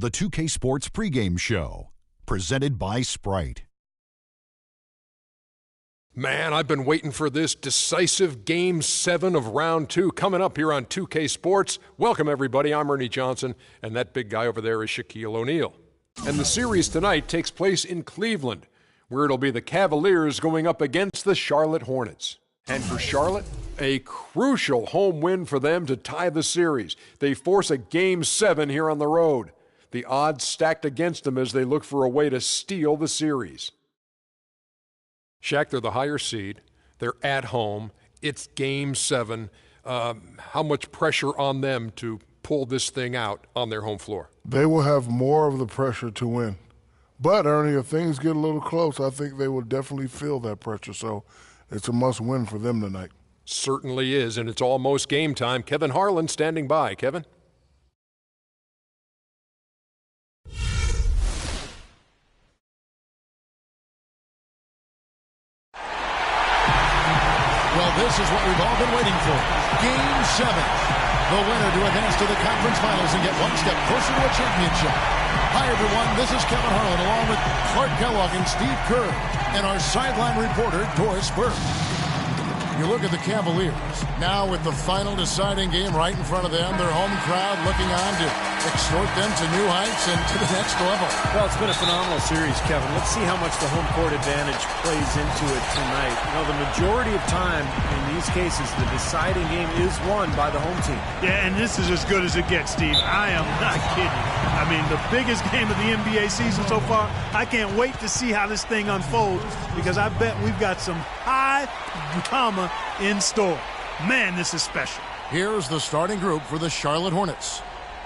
The 2K Sports pregame show, presented by Sprite. Man, I've been waiting for this decisive Game 7 of Round 2 coming up here on 2K Sports. Welcome, everybody. I'm Ernie Johnson, and that big guy over there is Shaquille O'Neal. And the series tonight takes place in Cleveland, where it'll be the Cavaliers going up against the Charlotte Hornets. And for Charlotte, a crucial home win for them to tie the series. They force a Game 7 here on the road. The odds stacked against them as they look for a way to steal the series. Shaq, they're the higher seed. They're at home. It's Game 7. How much pressure on them to pull this thing out on their home floor? They will have more of the pressure to win. But, Ernie, if things get a little close, I think they will definitely feel that pressure. So it's a must-win for them tonight. Certainly is, and it's almost game time. Kevin Harlan standing by. Kevin? Well, this is what we've all been waiting for. Game 7. The winner to advance to the conference finals and get one step closer to a championship. Hi, everyone. This is Kevin Harlan along with Clark Kellogg and Steve Kerr and our sideline reporter, Doris Burke. You look at the Cavaliers. Now with the final deciding game right in front of them, their home crowd looking on to extort them to new heights and to the next level. Well, it's been a phenomenal series, Kevin. Let's see how much the home court advantage plays into it tonight. You know, the majority of time in these cases, the deciding game is won by the home team. Yeah, and this is as good as it gets, Steve. I am not kidding. I mean, the biggest game of the NBA season so far. I can't wait to see how this thing unfolds because I bet we've got some high drama in store. Man, this is special. Here's the starting group for the Charlotte Hornets.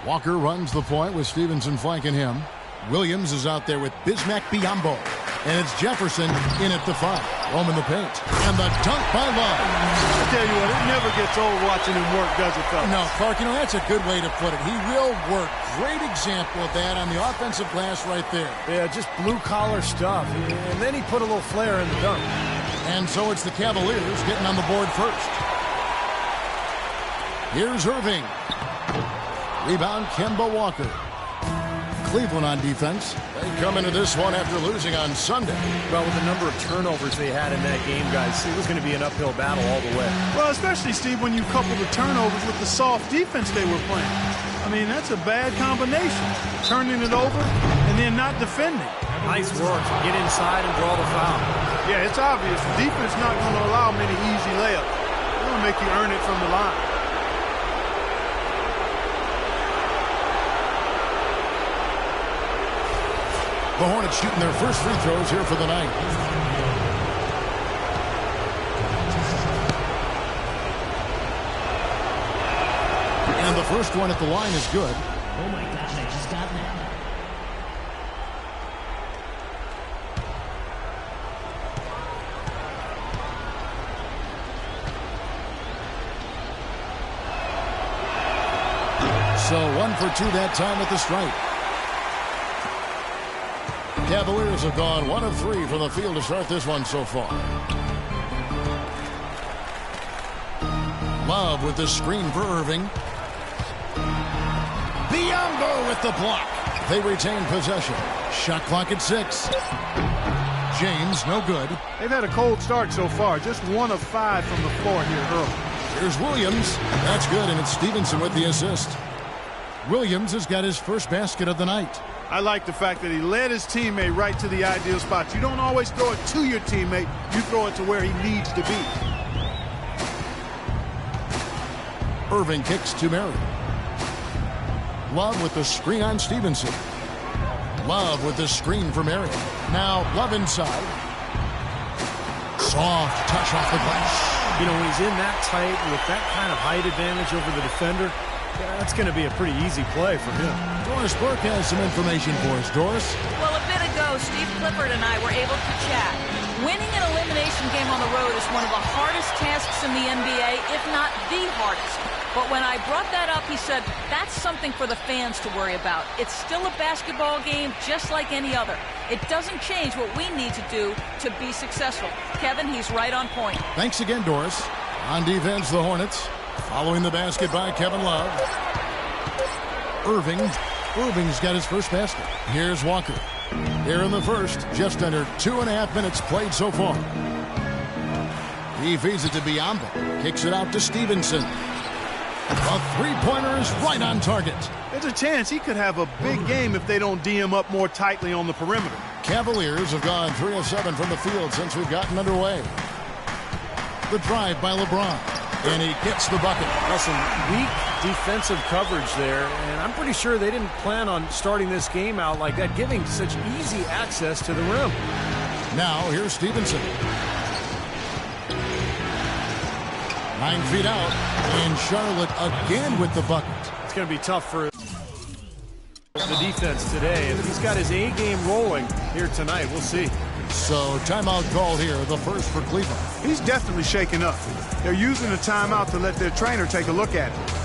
Walker runs the point with Stevenson flanking him. Williams is out there with Bismack Biyombo. And it's Jefferson in at the 5. Roman the paint. And the dunk by Love. I tell you what, it never gets old watching him work, does it, fellas? No, Clark, you know, that's a good way to put it. He will work. Great example of that on the offensive glass right there. Yeah, just blue-collar stuff. And then he put a little flair in the dunk. And so it's the Cavaliers getting on the board first. Here's Irving. Rebound, Kemba Walker. Cleveland on defense. They come into this one after losing on Sunday. Well, with the number of turnovers they had in that game, guys, it was going to be an uphill battle all the way. Well, especially, Steve, when you couple the turnovers with the soft defense they were playing. I mean, that's a bad combination. Turning it over and then not defending. Nice work. Get inside and draw the foul. Yeah, it's obvious. The defense not going to allow many easy layups. They're going to make you earn it from the line. The Hornets shooting their first free throws here for the night. And the first one at the line is good. Oh my gosh, I just got that. So 1 for 2 that time at the stripe. Cavaliers have gone 1 of 3 from the field to start this one so far. Love with the screen for Irving. Biyombo with the block. They retain possession. Shot clock at 6. James, no good. They've had a cold start so far. Just 1 of 5 from the floor here early. Here's Williams. That's good, and it's Stevenson with the assist. Williams has got his first basket of the night. I like the fact that he led his teammate right to the ideal spot. You don't always throw it to your teammate. You throw it to where he needs to be. Irving kicks to Murray. Love with the screen on Stevenson. Love with the screen for Murray. Now Love inside. Soft touch off the glass. You know, when he's in that tight with that kind of height advantage over the defender, that's going to be a pretty easy play for him. Doris Burke has some information for us. Doris? Well, a bit ago, Steve Clifford and I were able to chat. Winning an elimination game on the road is one of the hardest tasks in the NBA, if not the hardest. But when I brought that up, he said, that's something for the fans to worry about. It's still a basketball game just like any other. It doesn't change what we need to do to be successful. Kevin, he's right on point. Thanks again, Doris. On defense, the Hornets. Following the basket by Kevin Love. Irving Irving's got his first basket. Here's Walker. Here in the first, just under 2.5 minutes played so far. He feeds it to Biombo. Kicks it out to Stevenson. A three-pointer is right on target. There's a chance he could have a big game if they don't D him up more tightly on the perimeter. Cavaliers have gone 3 of 7 from the field since we've gotten underway. The drive by LeBron, and he gets the bucket. Well, some weak defensive coverage there, and I'm pretty sure they didn't plan on starting this game out like that, giving such easy access to the rim. Now here's Stevenson. 9 feet out, and Charlotte again with the bucket. It's going to be tough for the defense today. If he's got his A game rolling here tonight, we'll see. So timeout call here, the first for Cleveland. He's definitely shaken up. They're using the timeout to let their trainer take a look at it.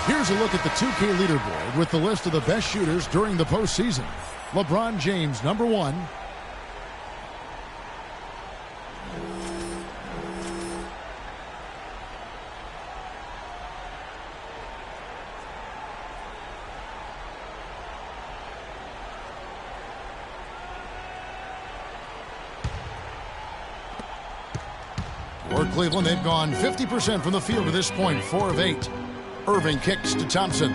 Here's a look at the 2K leaderboard with the list of the best shooters during the postseason. LeBron James, number 1. For Cleveland, they've gone 50% from the field to this point, 4 of 8. Irving kicks to Thompson.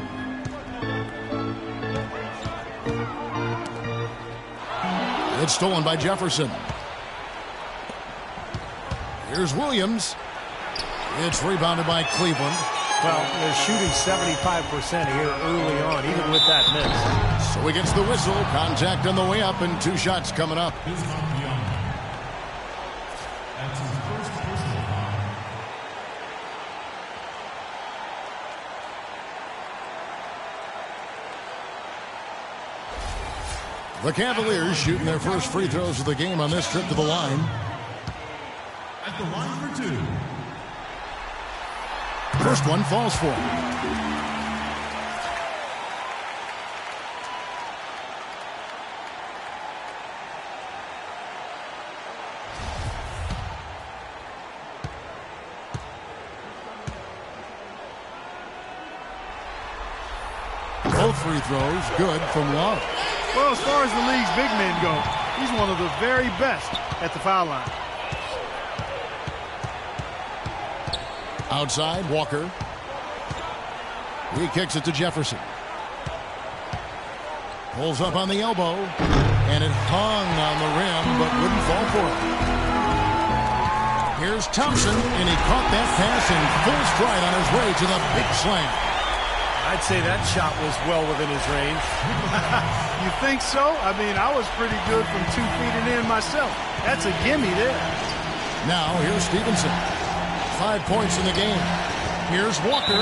It's stolen by Jefferson. Here's Williams. It's rebounded by Cleveland. Well, they're shooting 75% here early on, even with that miss. So he gets the whistle. Contact on the way up, and 2 shots coming up. The Cavaliers shooting their first free throws of the game on this trip to the line. At the line for 2. First one falls for him. Both free throws good from Love. Well, as far as the league's big men go, he's one of the very best at the foul line. Outside, Walker. He kicks it to Jefferson. Pulls up on the elbow, and it hung on the rim, but wouldn't fall for it. Here's Thompson, and he caught that pass in full stride on his way to the big slam. I'd say that shot was well within his range. You think so? I mean, I was pretty good from 2 feet and in myself. That's a gimme there. Now, here's Stevenson. 5 points in the game. Here's Walker.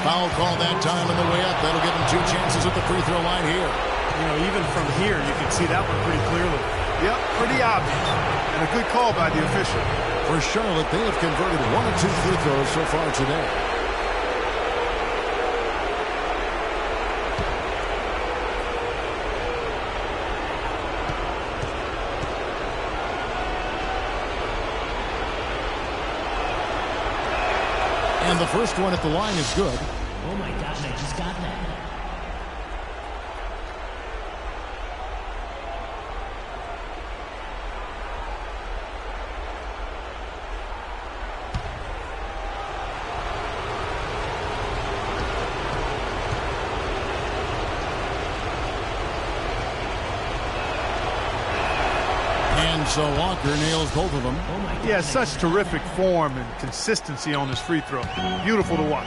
Foul call that time on the way up. That'll give him 2 chances at the free throw line here. You know, even from here, you can see that one pretty clearly. Yep, pretty obvious. And a good call by the official. For Charlotte, they have converted 1 of 2 free throws so far today. And the first one at the line is good. Oh my gosh, I just got that. And So Walker nails both of them. He has such terrific form and consistency on his free throw. Beautiful to watch.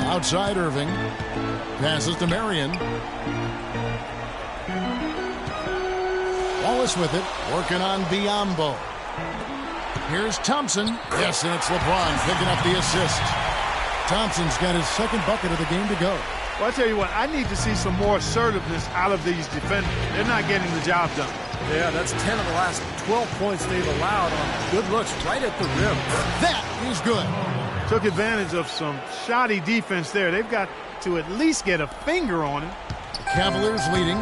Outside Irving. Passes to Marion. Wallace with it. Working on Biyombo. Here's Thompson. Yes, and it's LeBron picking up the assist. Thompson's got his second bucket of the game to go. Well, I tell you what, I need to see some more assertiveness out of these defenders. They're not getting the job done. Yeah, that's 10 of the last 12 points they've allowed on good looks right at the rim. That is good. Took advantage of some shoddy defense there. They've got to at least get a finger on it. Cavaliers leading.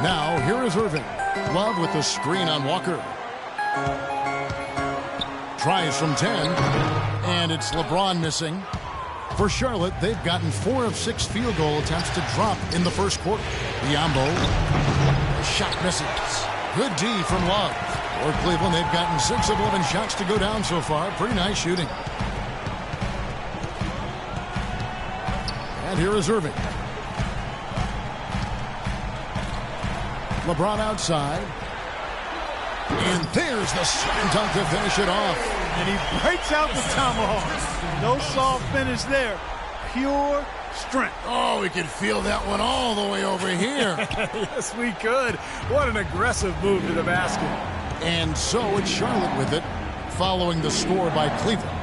Now, here is Irving. Love with the screen on Walker. Tries from 10. And it's LeBron missing. For Charlotte, they've gotten 4 of 6 field goal attempts to drop in the first quarter. Biyombo. The shot misses. Good D from Love. For Cleveland, they've gotten 6 of 11 shots to go down so far. Pretty nice shooting. And here is Irving. LeBron outside. And there's the slam dunk to finish it off. And he breaks out the tomahawk. No soft finish there. Pure strength. Oh, we could feel that one all the way over here. Yes, we could. What an aggressive move to the basket. And so it's Charlotte with it, following the score by Cleveland.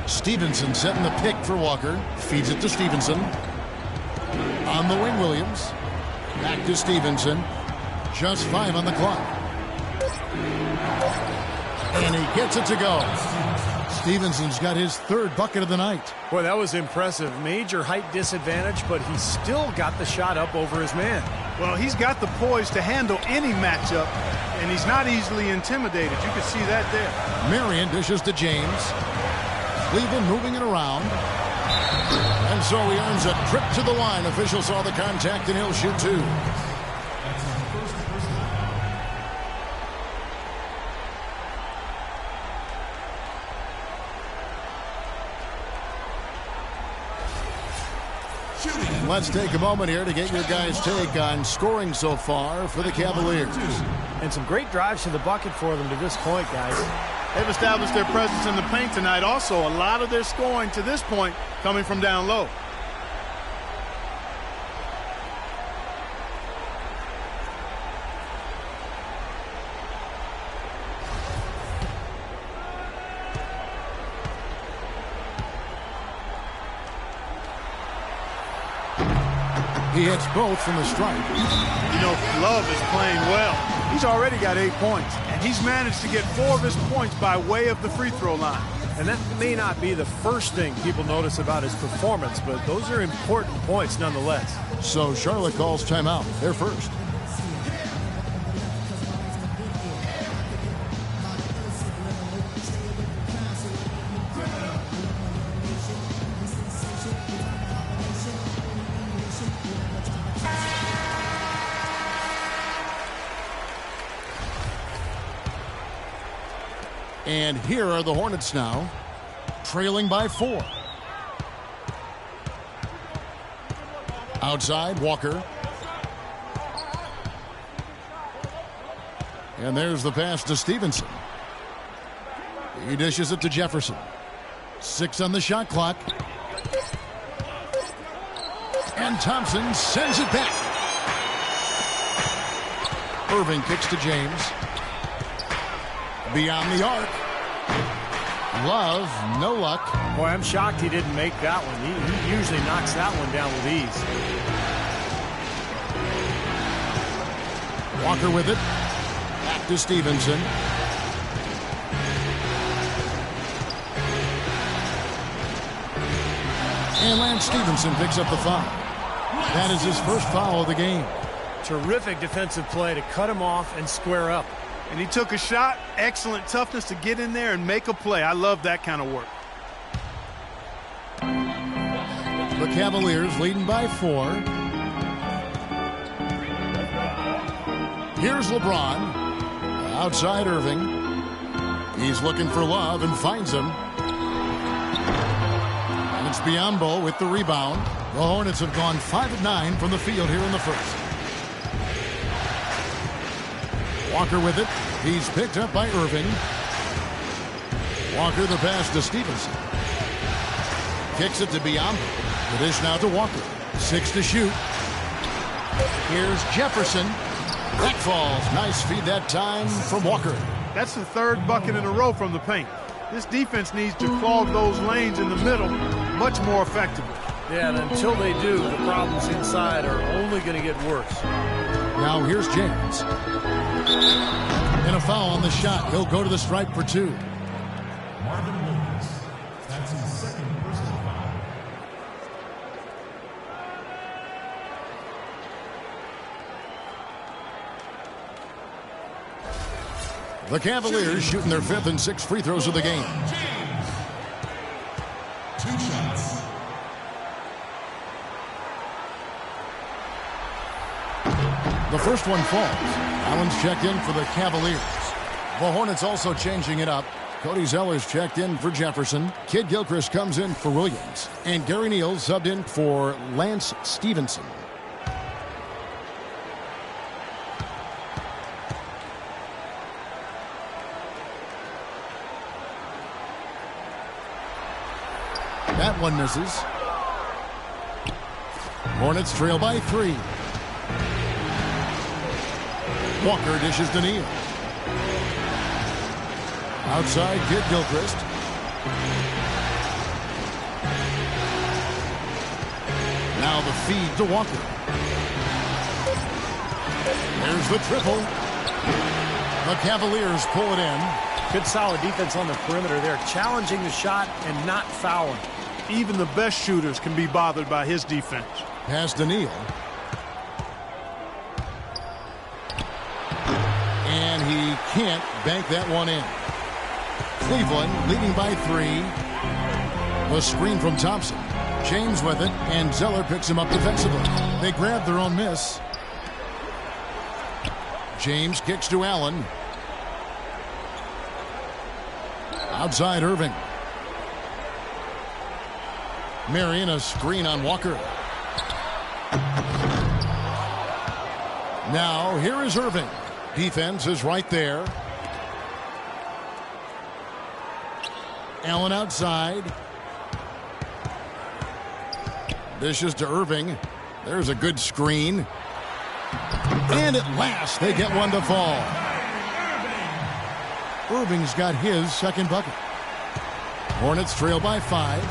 Stevenson setting the pick for Walker. Feeds it to Stevenson. On the wing, Williams. Back to Stevenson. Just 5 on the clock. And he gets it to go. Stevenson's got his 3rd bucket of the night. Boy, that was impressive. Major height disadvantage, but he still got the shot up over his man. Well, he's got the poise to handle any matchup, and he's not easily intimidated. You can see that there. Marion dishes to James. Cleveland moving it around. And so he earns a trip to the line. Official saw the contact, and he'll shoot 2. Let's take a moment here to get your guys' take on scoring so far for the Cavaliers. And some great drives to the bucket for them to this point, guys. They've established their presence in the paint tonight. Also, a lot of their scoring to this point coming from down low. He hits both from the stripe. You know, Love is playing well. He's already got 8 points, and he's managed to get 4 of his points by way of the free throw line. And that may not be the first thing people notice about his performance, but those are important points nonetheless. So Charlotte calls timeout. They're first. And here are the Hornets now, trailing by 4. Outside, Walker. And there's the pass to Stevenson. He dishes it to Jefferson. 6 on the shot clock. And Thompson sends it back. Irving kicks to James. Beyond the arc. Love, no luck. Boy, I'm shocked he didn't make that one. He usually knocks that one down with ease. Walker with it. Back to Stevenson. And Lance Stevenson picks up the foul. That is his first foul of the game. Terrific defensive play to cut him off and square up. And he took a shot. Excellent toughness to get in there and make a play. I love that kind of work. The Cavaliers leading by 4. Here's LeBron. Outside Irving. He's looking for Love and finds him. And It's Biyombo with the rebound. The Hornets have gone 5 of 9 from the field here in the first. Walker with it. He's picked up by Irving. Walker the pass to Stevenson. Kicks it to Biyombo. The dish now to Walker. 6 to shoot. Here's Jefferson. That falls. Nice feed that time from Walker. That's the third bucket in a row from the paint. This defense needs to clog those lanes in the middle much more effectively. Yeah, and until they do, the problems inside are only going to get worse. Now here's James. And a foul on the shot. He'll go to the stripe for 2. Marvin Williams. That's his second personal foul. The Cavaliers shooting their 5th and 6th free throws of the game. James. 2 shots. The first one falls. Allen's checked in for the Cavaliers. The Hornets also changing it up. Cody Zeller's checked in for Jefferson. Kid Gilchrist comes in for Williams. And Gary Neal subbed in for Lance Stevenson. That one misses. Hornets trail by 3. Walker dishes to Neal. Outside, Kid Gilchrist. Now the feed to Walker. There's the triple. The Cavaliers pull it in. Good solid defense on the perimeter there, challenging the shot and not fouling. Even the best shooters can be bothered by his defense. Pass to Neal. And he can't bank that one in. Cleveland leading by 3. A screen from Thompson. James with it, and Zeller picks him up defensively. They grab their own miss. James kicks to Allen. Outside Irving. Marion a screen on Walker. Now here is Irving. Defense is right there. Allen outside. Dishes to Irving. There's a good screen. And at last they get one to fall. Irving's got his second bucket. Hornets trail by 5.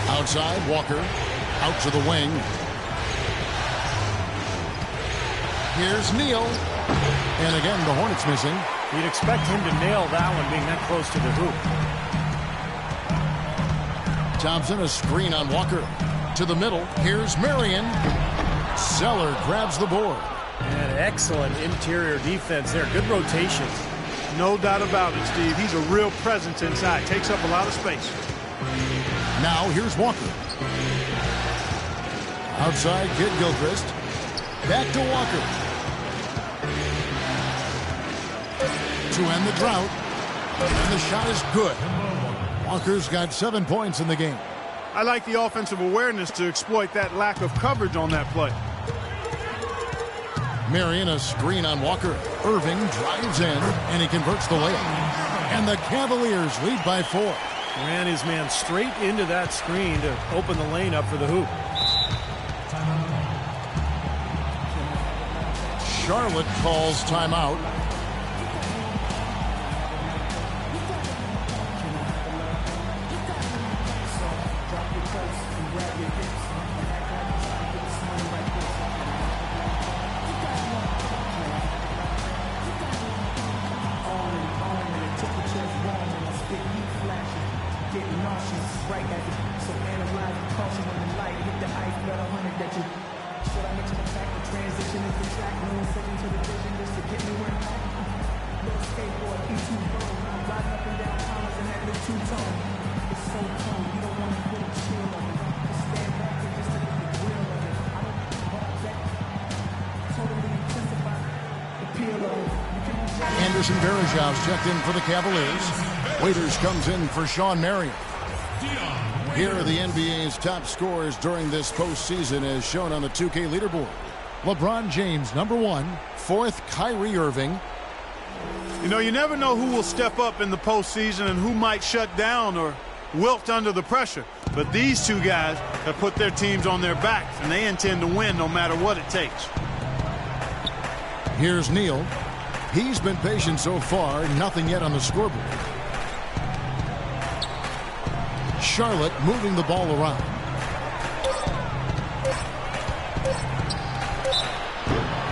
Outside, Walker. Out to the wing. Here's Neal. And again, the Hornets missing. You'd expect him to nail that one being that close to the hoop. Thompson, a screen on Walker. To the middle. Here's Marion. Zeller grabs the board. And excellent interior defense there. Good rotations. No doubt about it, Steve. He's a real presence inside. Takes up a lot of space. Now here's Walker. Outside, Kid Gilchrist. Back to Walker. To end the drought. And the shot is good. Walker's got 7 points in the game. I like the offensive awareness to exploit that lack of coverage on that play. Marion a screen on Walker. Irving drives in, and he converts the layup. And the Cavaliers lead by 4. Ran his man straight into that screen to open the lane up for the hoop. Charlotte calls timeout. Anderson Varejão's checked in for the Cavaliers. Waiters comes in for Sean Marion. Here are the NBA's top scorers during this postseason as shown on the 2K leaderboard. LeBron James, number 1. 4th, Kyrie Irving. You know, you never know who will step up in the postseason and who might shut down or wilt under the pressure. But these two guys have put their teams on their backs, and they intend to win no matter what it takes. Here's Neal. He's been patient so far, nothing yet on the scoreboard. Charlotte moving the ball around.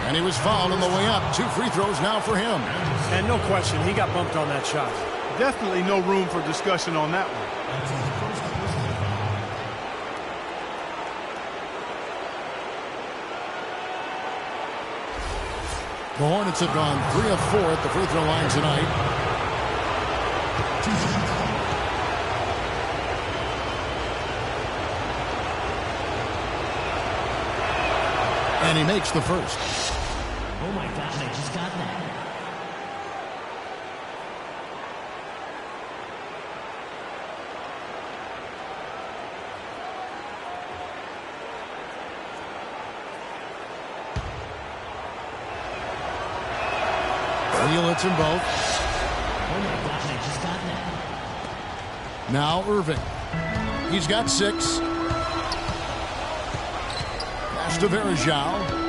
And he was fouled on the way up. 2 free throws now for him. And no question, he got bumped on that shot. Definitely no room for discussion on that one. The Hornets have gone 3 of 4 at the free throw line tonight. And he makes the first. Oh my gosh, I just got that. Neal hits them both. Oh my gosh, I just got that. Now Irving. He's got 6. Pass to Varejao.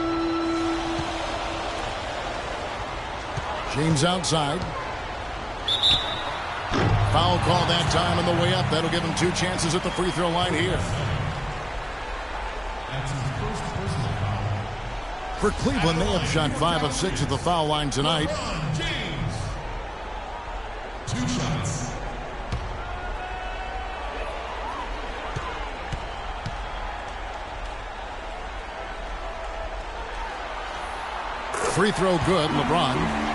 James outside. Foul call that time on the way up. That'll give him 2 chances at the free throw line here. That's his first personal foul. For Cleveland, they have shot 5 of 6 at the foul line tonight. LeBron James. 2 shots. Free throw good, LeBron.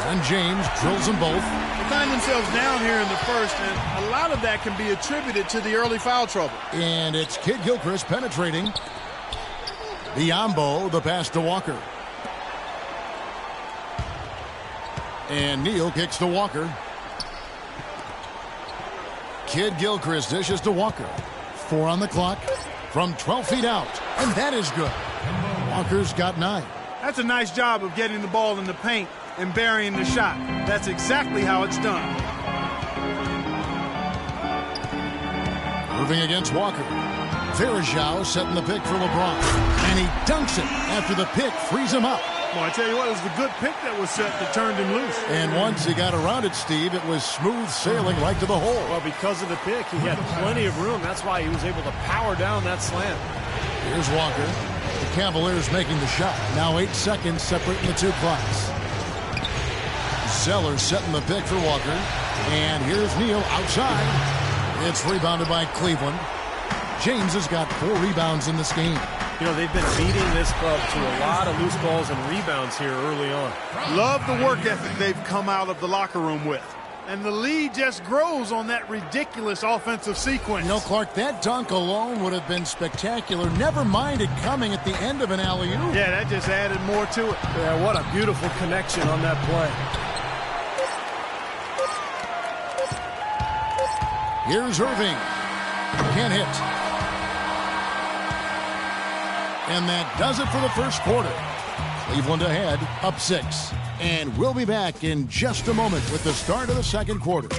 And James drills them both. They find themselves down here in the first, and a lot of that can be attributed to the early foul trouble. And it's Kid Gilchrist penetrating. Biombo, the pass to Walker. And Neal kicks to Walker. Kid Gilchrist dishes to Walker. 4 on the clock from 12 feet out. And that is good. Walker's got 9. That's a nice job of getting the ball in the paint and burying the shot. That's exactly how it's done. Moving against Walker. Varejao setting the pick for LeBron. And he dunks it after the pick frees him up. Well, I tell you what, it was the good pick that was set that turned him loose. And once he got around it, Steve, it was smooth sailing right to the hole. Well, because of the pick, he had plenty of room. That's why he was able to power down that slam. Here's Walker. The Cavaliers making the shot. Now 8 seconds separating the 2 clocks. Zeller setting the pick for Walker. And here's Neal outside. It's rebounded by Cleveland. James has got 4 rebounds in this game. You know, they've been beating this club to a lot of loose balls and rebounds here early on. Love the work ethic they've come out of the locker room with. And the lead just grows on that ridiculous offensive sequence. You know, Clark, that dunk alone would have been spectacular. Never mind it coming at the end of an alley-oop. Yeah, that just added more to it. Yeah, what a beautiful connection on that play. Here's Irving. Can't hit. And that does it for the first quarter. Cleveland ahead, up 6. And we'll be back in just a moment with the start of the second quarter.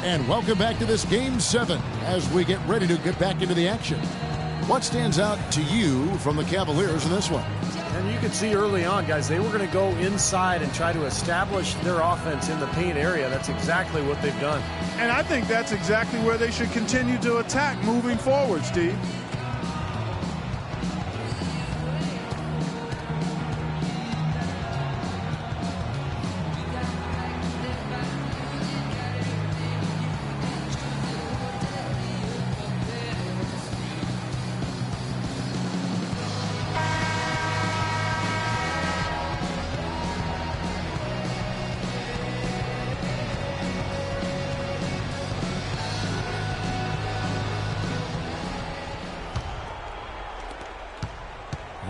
And welcome back to this Game 7 as we get ready to get back into the action. What stands out to you from the Cavaliers in this one? And you could see early on, guys, they were going to go inside and try to establish their offense in the paint area. That's exactly what they've done. And I think that's exactly where they should continue to attack moving forward, Steve.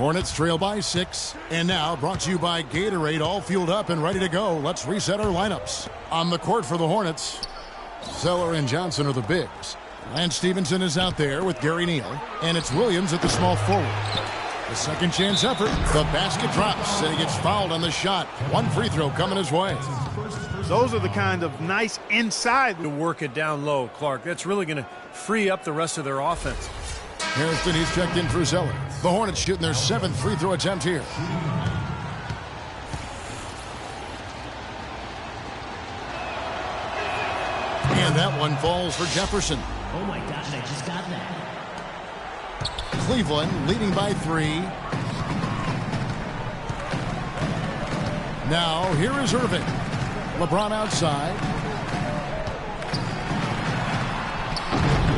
Hornets trail by 6. And now brought to you by Gatorade, all fueled up and ready to go. Let's reset our lineups. On the court for the Hornets, Zeller and Johnson are the bigs. Lance Stevenson is out there with Gary Neal. And it's Williams at the small forward. The second chance effort. The basket drops and he gets fouled on the shot. One free throw coming his way. Those are the kind of nice inside. To work it down low, Clark. That's really going to free up the rest of their offense. Harrison, he's checked in for Zeller. The Hornets shooting their 7th free throw attempt here. And that one falls for Jefferson. Oh my gosh, I just got that. Cleveland leading by 3. Now here is Irving. LeBron outside.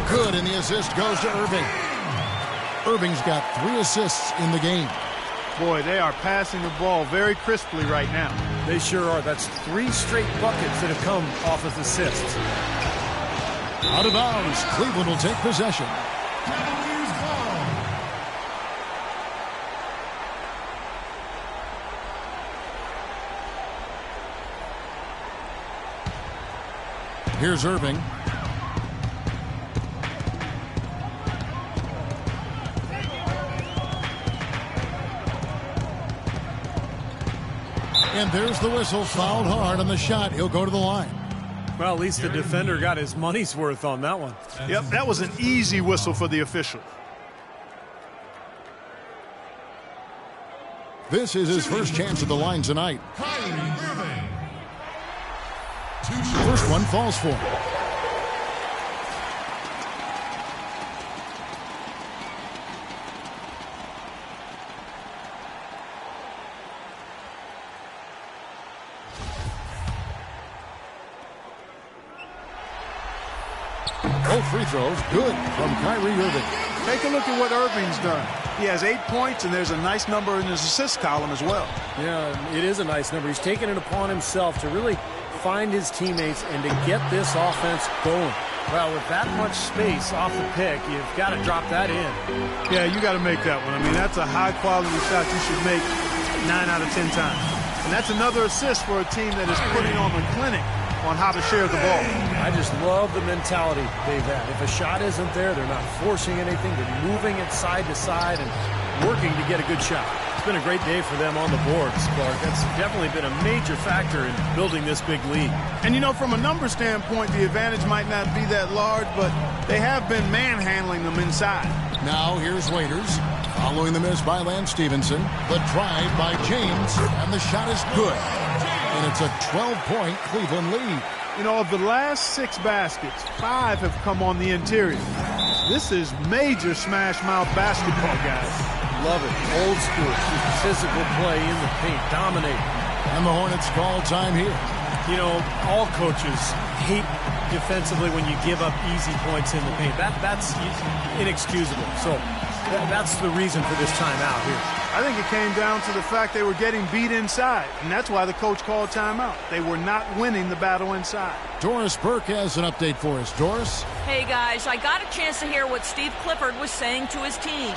Good, and the assist goes to Irving. Irving's got 3 assists in the game. Boy, they are passing the ball very crisply right now. They sure are. That's 3 straight buckets that have come off of assists. Out of bounds. Cleveland will take possession. Here's Irving. And there's the whistle. Fouled hard on the shot. He'll go to the line. Well, at least the defender got his money's worth on that one. Yep, that was an easy whistle for the official. This is his first chance at the line tonight. First one falls for him. Both free throws good from Kyrie Irving. Take a look at what Irving's done. He has 8 points, and there's a nice number in his assist column as well. Yeah, it is a nice number. He's taken it upon himself to really find his teammates and to get this offense going. Well, with that much space off the pick, you've got to drop that in. Yeah, you got to make that one. I mean, that's a high-quality shot you should make 9 out of 10 times. And that's another assist for a team that is putting on the clinic on how to share the ball. I just love the mentality they've had. If a shot isn't there, they're not forcing anything. They're moving it side to side and working to get a good shot. It's been a great day for them on the boards, Clark. That's definitely been a major factor in building this big lead. And, you know, from a number standpoint, the advantage might not be that large, but they have been manhandling them inside. Now here's Waiters. Following the miss by Lance Stevenson. The drive by James, and the shot is good. And it's a 12-point Cleveland lead. You know, of the last 6 baskets, 5 have come on the interior. This is major smash mouth basketball, guys. Love it. Old school. Physical play in the paint. Dominate. And the Hornets call time here. You know, all coaches hate defensively when you give up easy points in the paint. That's inexcusable. So that's the reason for this timeout here. I think it came down to the fact they were getting beat inside, and that's why the coach called timeout. They were not winning the battle inside. Doris Burke has an update for us. Doris? Hey, guys, I got a chance to hear what Steve Clifford was saying to his team.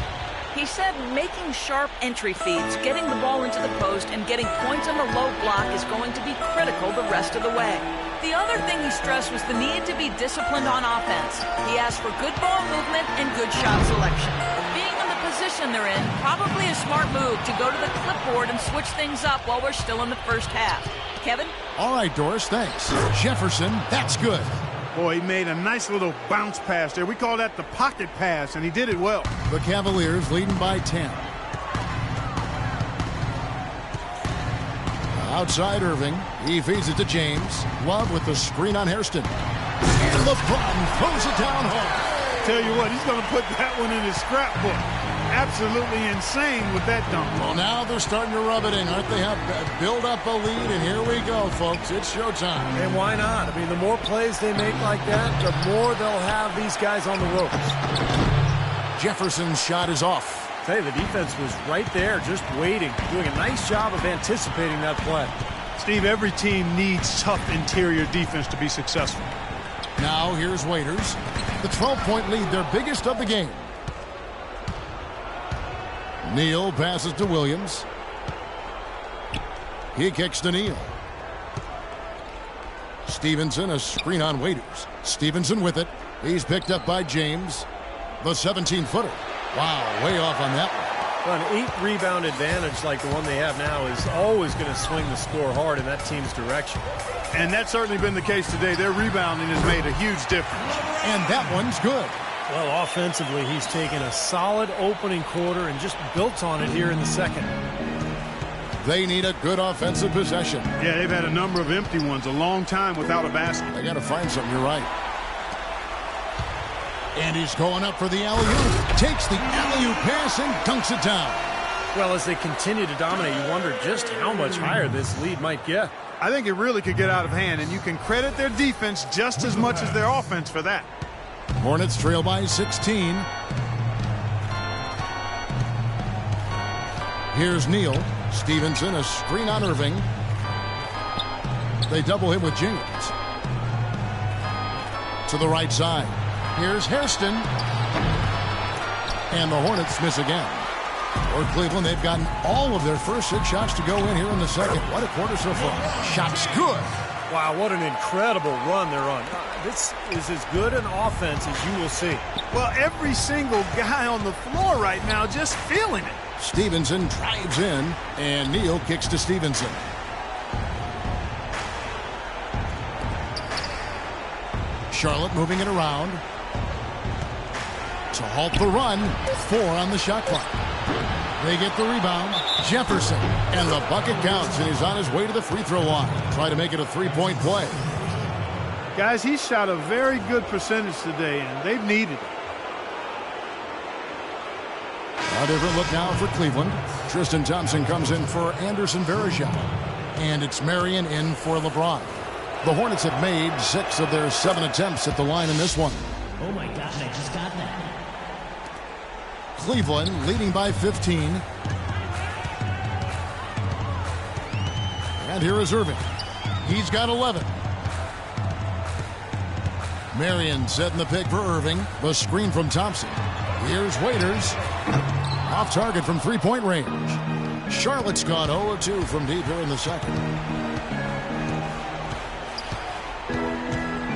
He said making sharp entry feeds, getting the ball into the post, and getting points on the low block is going to be critical the rest of the way. The other thing he stressed was the need to be disciplined on offense. He asked for good ball movement and good shot selection. Being in the position they're in, probably a smart move to go to the clipboard and switch things up while we're still in the first half. Kevin? All right, Doris, thanks. Jefferson, that's good. Boy, he made a nice little bounce pass there. We call that the pocket pass, and he did it well. The Cavaliers leading by 10. Outside Irving. He feeds it to James. Love with the screen on Hairston. And LeBron throws it down hard. Tell you what, he's going to put that one in his scrapbook. Absolutely insane with that dunk. Well, now they're starting to rub it in, aren't they? Have build up a lead, and here we go, folks. It's showtime. And why not? I mean, the more plays they make like that, the more they'll have these guys on the ropes. Jefferson's shot is off. Hey, the defense was right there, just waiting, doing a nice job of anticipating that play. Steve, every team needs tough interior defense to be successful. Now here's Waiters. The 12-point lead, their biggest of the game. Neal passes to Williams. He kicks to Neal. Stevenson, a screen on Waiters. Stevenson with it. He's picked up by James. The 17-footer. Wow, way off on that one. Well, an 8-rebound advantage like the one they have now is always going to swing the score hard in that team's direction. And that's certainly been the case today. Their rebounding has made a huge difference. And that one's good. Well, offensively, he's taken a solid opening quarter and just built on it here in the second. They need a good offensive possession. Yeah, they've had a number of empty ones, a long time without a basket. They got to find something, you're right. And he's going up for the alley-oop. Takes the alley-oop pass and dunks it down. Well, as they continue to dominate, you wonder just how much higher this lead might get. I think it really could get out of hand, and you can credit their defense just as much as their offense for that. Hornets trail by 16. Here's Neal. Stevenson, a screen on Irving. They double him with James. To the right side. Here's Hairston. And the Hornets miss again. For Cleveland, they've gotten all of their first 6 shots to go in here in the second. What a quarter so far. Shots good. Wow, what an incredible run they're on. This is as good an offense as you will see. Well, every single guy on the floor right now just feeling it. Stevenson drives in, and Neal kicks to Stevenson. Charlotte moving it around. To halt the run, 4 on the shot clock. They get the rebound. Jefferson, and the bucket counts, and he's on his way to the free throw line. Try to make it a 3-point play. Guys, he shot a very good percentage today, and they've needed it. A different look now for Cleveland. Tristan Thompson comes in for Anderson Varejao. And it's Marion in for LeBron. The Hornets have made 6 of their 7 attempts at the line in this one. Oh my gosh, I just got that. Cleveland leading by 15. And here is Irving. He's got 11. Marion setting the pick for Irving. The screen from Thompson. Here's Waiters. Off target from 3-point range. Charlotte's gone 0-2 from deep here in the second.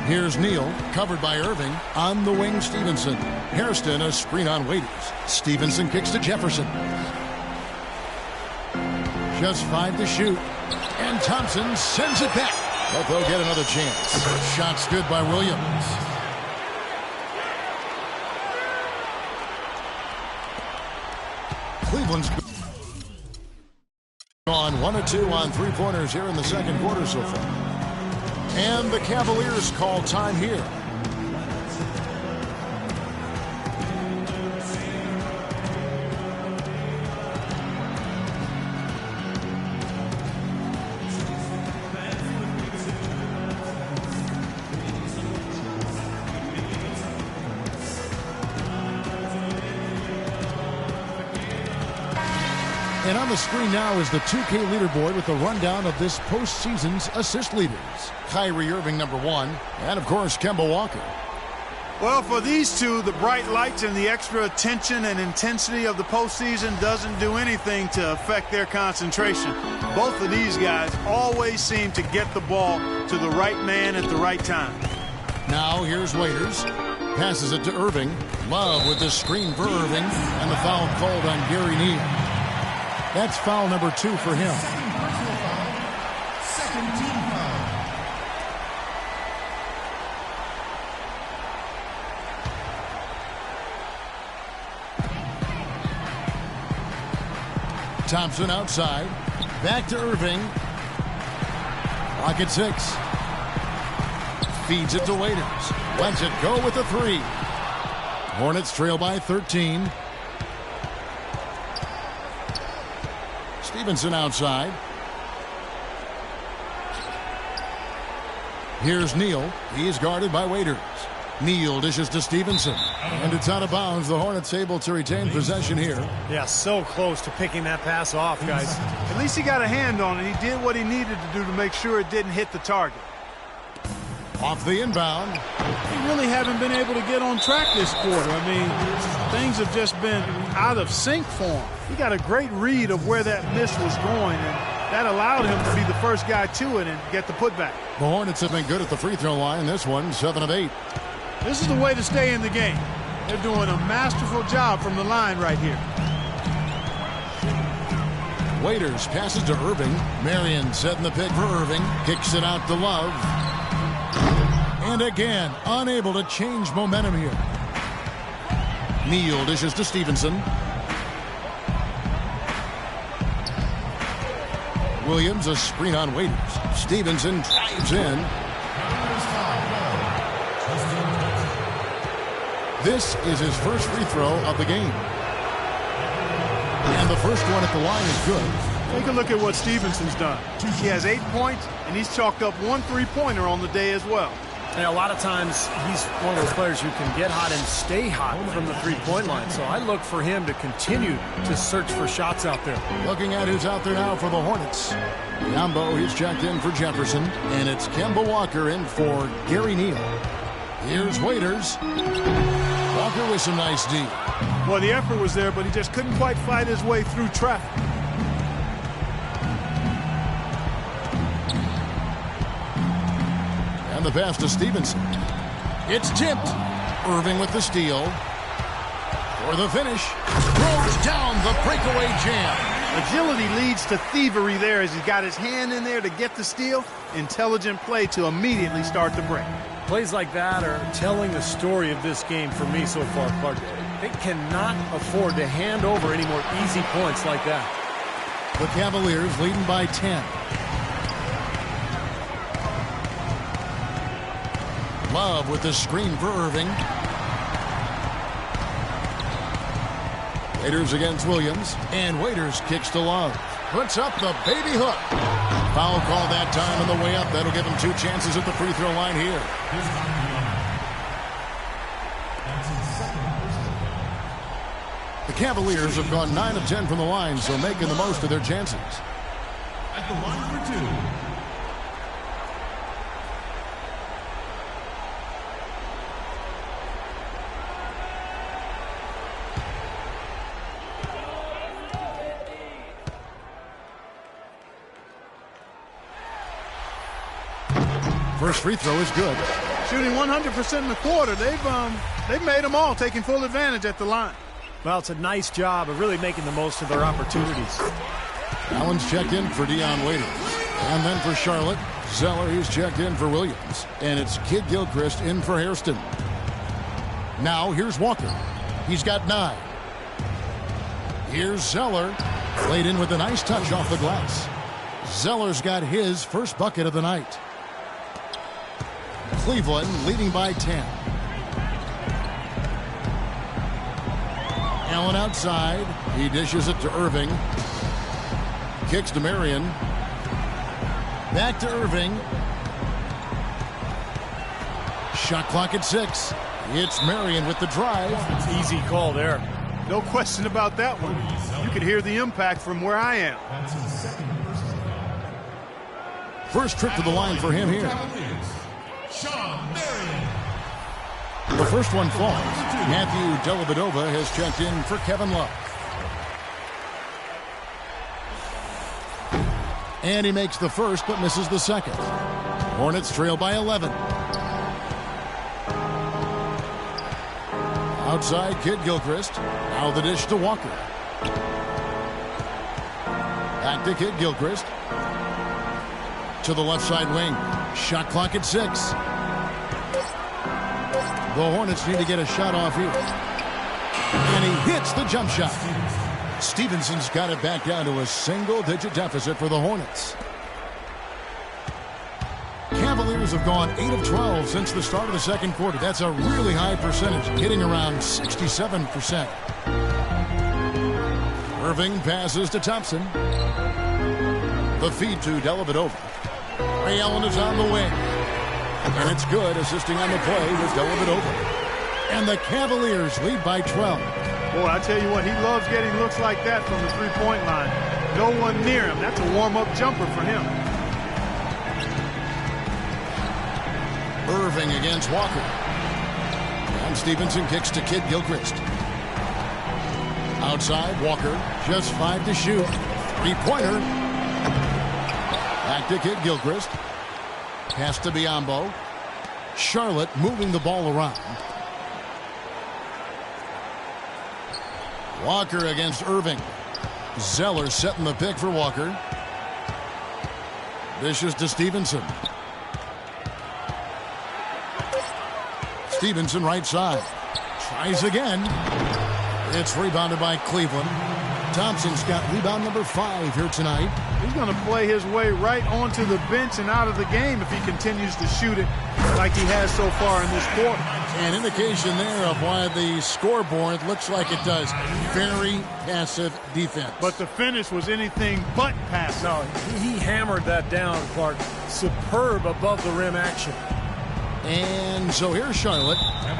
Here's Neal, covered by Irving. On the wing, Stevenson. Hairston, a screen on Waiters. Stevenson kicks to Jefferson. Just 5 to shoot. And Thompson sends it back. But they'll get another chance. Shots good by Williams. Cleveland's gone 1 of 2 on 3-pointers here in the second quarter so far. And the Cavaliers call time here. And on the screen now is the 2K leaderboard with the rundown of this postseason's assist leaders. Kyrie Irving, number 1, and of course, Kemba Walker. Well, for these two, the bright lights and the extra attention and intensity of the postseason doesn't do anything to affect their concentration. Both of these guys always seem to get the ball to the right man at the right time. Now here's Waiters. Passes it to Irving. Love with the screen for Irving, and the foul called on Gary Neal. That's foul number 2 for him. Second team foul. Thompson outside. Back to Irving. Clock at 6. Feeds it to Waiters. Lets it go with a 3. Hornets trail by 13. Stevenson outside. Here's Neal. He's guarded by Waiters. Neal dishes to Stevenson. And it's out of bounds. The Hornets able to retain possession here. Yeah, so close to picking that pass off, guys. At least he got a hand on it. He did what he needed to do to make sure it didn't hit the target. Off the inbound. They really haven't been able to get on track this quarter. I mean, things have just been out of sync for him. He got a great read of where that miss was going, and that allowed him to be the first guy to it and get the putback. The Hornets have been good at the free throw line. This one, 7 of 8. This is the way to stay in the game. They're doing a masterful job from the line right here. Waiters passes to Irving. Marion setting the pick for Irving. Kicks it out to Love. And again, unable to change momentum here. Neal dishes to Stevenson. Williams, a screen on Waiters. Stevenson drives in. This is his first free throw of the game. And the first one at the line is good. Take a look at what Stevenson's done. He has 8 points, and he's chalked up 1 3-pointer on the day as well. And a lot of times, he's one of those players who can get hot and stay hot from the three-point line. So I look for him to continue to search for shots out there. Looking at who's out there now for the Hornets. Yambo, he's checked in for Jefferson. And it's Kemba Walker in for Gary Neal. Here's Waiters. Walker with some nice D. Well, the effort was there, but he just couldn't quite fight his way through traffic. And the pass to Stevenson. It's tipped. Irving with the steal. For the finish. Throws down the breakaway jam. Agility leads to thievery there as he's got his hand in there to get the steal. Intelligent play to immediately start the break. Plays like that are telling the story of this game for me so far, Clark. They cannot afford to hand over any more easy points like that. The Cavaliers leading by 10. Love with the screen for Irving. Waiters against Williams. And Waiters kicks to Love. Puts up the baby hook. Foul call that time on the way up. That'll give him 2 chances at the free throw line here. The Cavaliers have gone 9 of 10 from the line, so making the most of their chances. At the line for 2. First free throw is good. Shooting 100% in the quarter. They've made them all, taking full advantage at the line. Well, it's a nice job of really making the most of their opportunities. Allen's checked in for Dion Waiters. And then for Charlotte, Zeller, he's checked in for Williams. And it's Kid Gilchrist in for Hairston. Now here's Walker. He's got 9. Here's Zeller. Played in with a nice touch off the glass. Zeller's got his first bucket of the night. Cleveland leading by 10. Allen outside. He dishes it to Irving. Kicks to Marion. Back to Irving. Shot clock at 6. It's Marion with the drive. It's easy call there. No question about that one. You could hear the impact from where I am. First trip to the line for him here. The first one falls. Matthew Dellavedova has checked in for Kevin Love. And he makes the first but misses the second. Hornets trail by 11. Outside, Kid Gilchrist. Now the dish to Walker. Back to Kid Gilchrist. To the left side wing. Shot clock at 6. The Hornets need to get a shot off here. And he hits the jump shot. Stevenson's got it back down to a single-digit deficit for the Hornets. Cavaliers have gone 8 of 12 since the start of the second quarter. That's a really high percentage, hitting around 67%. Irving passes to Thompson. The feed to Dellavedova. Ray Allen is on the wing. And it's good, assisting on the play with Dellavedova. And the Cavaliers lead by 12. Boy, I tell you what, he loves getting looks like that from the three-point line. No one near him. That's a warm-up jumper for him. Irving against Walker. And Stevenson kicks to Kid Gilchrist. Outside, Walker, just 5 to shoot. Three-pointer. Back to Kid Gilchrist. Pass to Biyombo. Charlotte moving the ball around. Walker against Irving. Zeller setting the pick for Walker. Dishes to Stevenson. Stevenson right side. Tries again. It's rebounded by Cleveland. Thompson's got rebound number 5 here tonight. He's going to play his way right onto the bench and out of the game if he continues to shoot it like he has so far in this quarter. An indication there of why the scoreboard looks like it does. Very passive defense. But the finish was anything but passive. No, he hammered that down, Clark. Superb above the rim action. And so here's Charlotte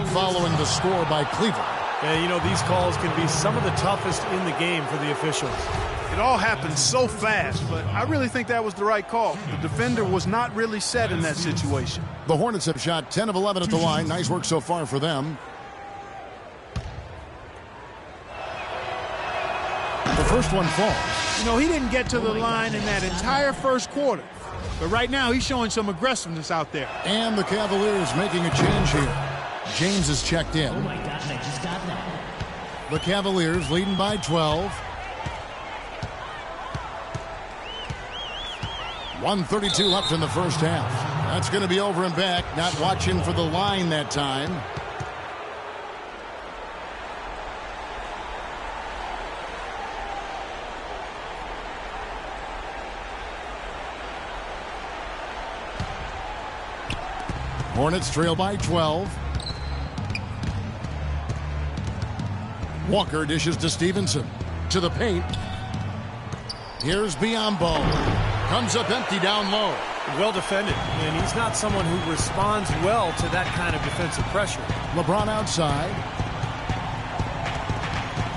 following the score by Cleveland. And you know, these calls can be some of the toughest in the game for the officials. It all happened so fast, but I really think that was the right call. The defender was not really set in that situation. The Hornets have shot 10 of 11 at the line. Nice work so far for them. The first one falls. You know, he didn't get to the line in that entire first quarter. But right now, he's showing some aggressiveness out there. And the Cavaliers making a change here. James is checked in. Oh my gosh, I just got that. The Cavaliers leading by 12. 1:32 left in the first half. That's going to be over and back. Not watching for the line that time. Hornets trail by 12. Walker dishes to Stevenson. To the paint. Here's Biyombo. Comes up empty down low. Well defended. And he's not someone who responds well to that kind of defensive pressure. LeBron outside.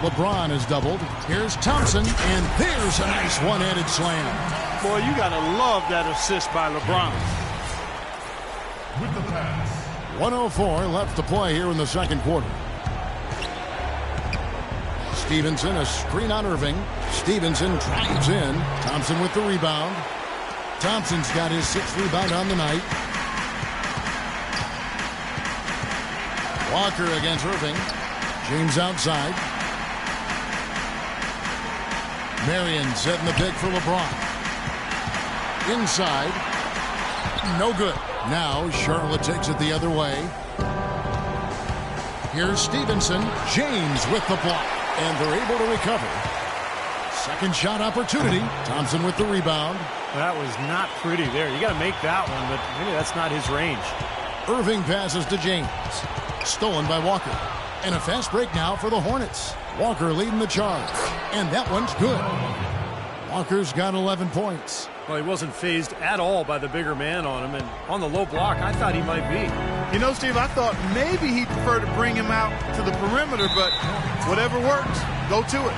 LeBron is doubled. Here's Thompson. And there's a nice one-handed slam. Boy, you got to love that assist by LeBron. With the pass. 1:04 left to play here in the second quarter. Stevenson, a screen on Irving. Stevenson drives in. Thompson with the rebound. Thompson's got his 6th rebound on the night. Walker against Irving. James outside. Marion setting the pick for LeBron. Inside. No good. Now Charlotte takes it the other way. Here's Stevenson. James with the block. And they're able to recover. Second shot opportunity. Thompson with the rebound. That was not pretty there. You got to make that one, but maybe that's not his range. Irving passes to James. Stolen by Walker. And a fast break now for the Hornets. Walker leading the charge. And that one's good. Walker's got 11 points. Well, he wasn't phased at all by the bigger man on him. And on the low block, I thought he might be. You know, Steve, I thought maybe he'd prefer to bring him out to the perimeter, but whatever works, go to it.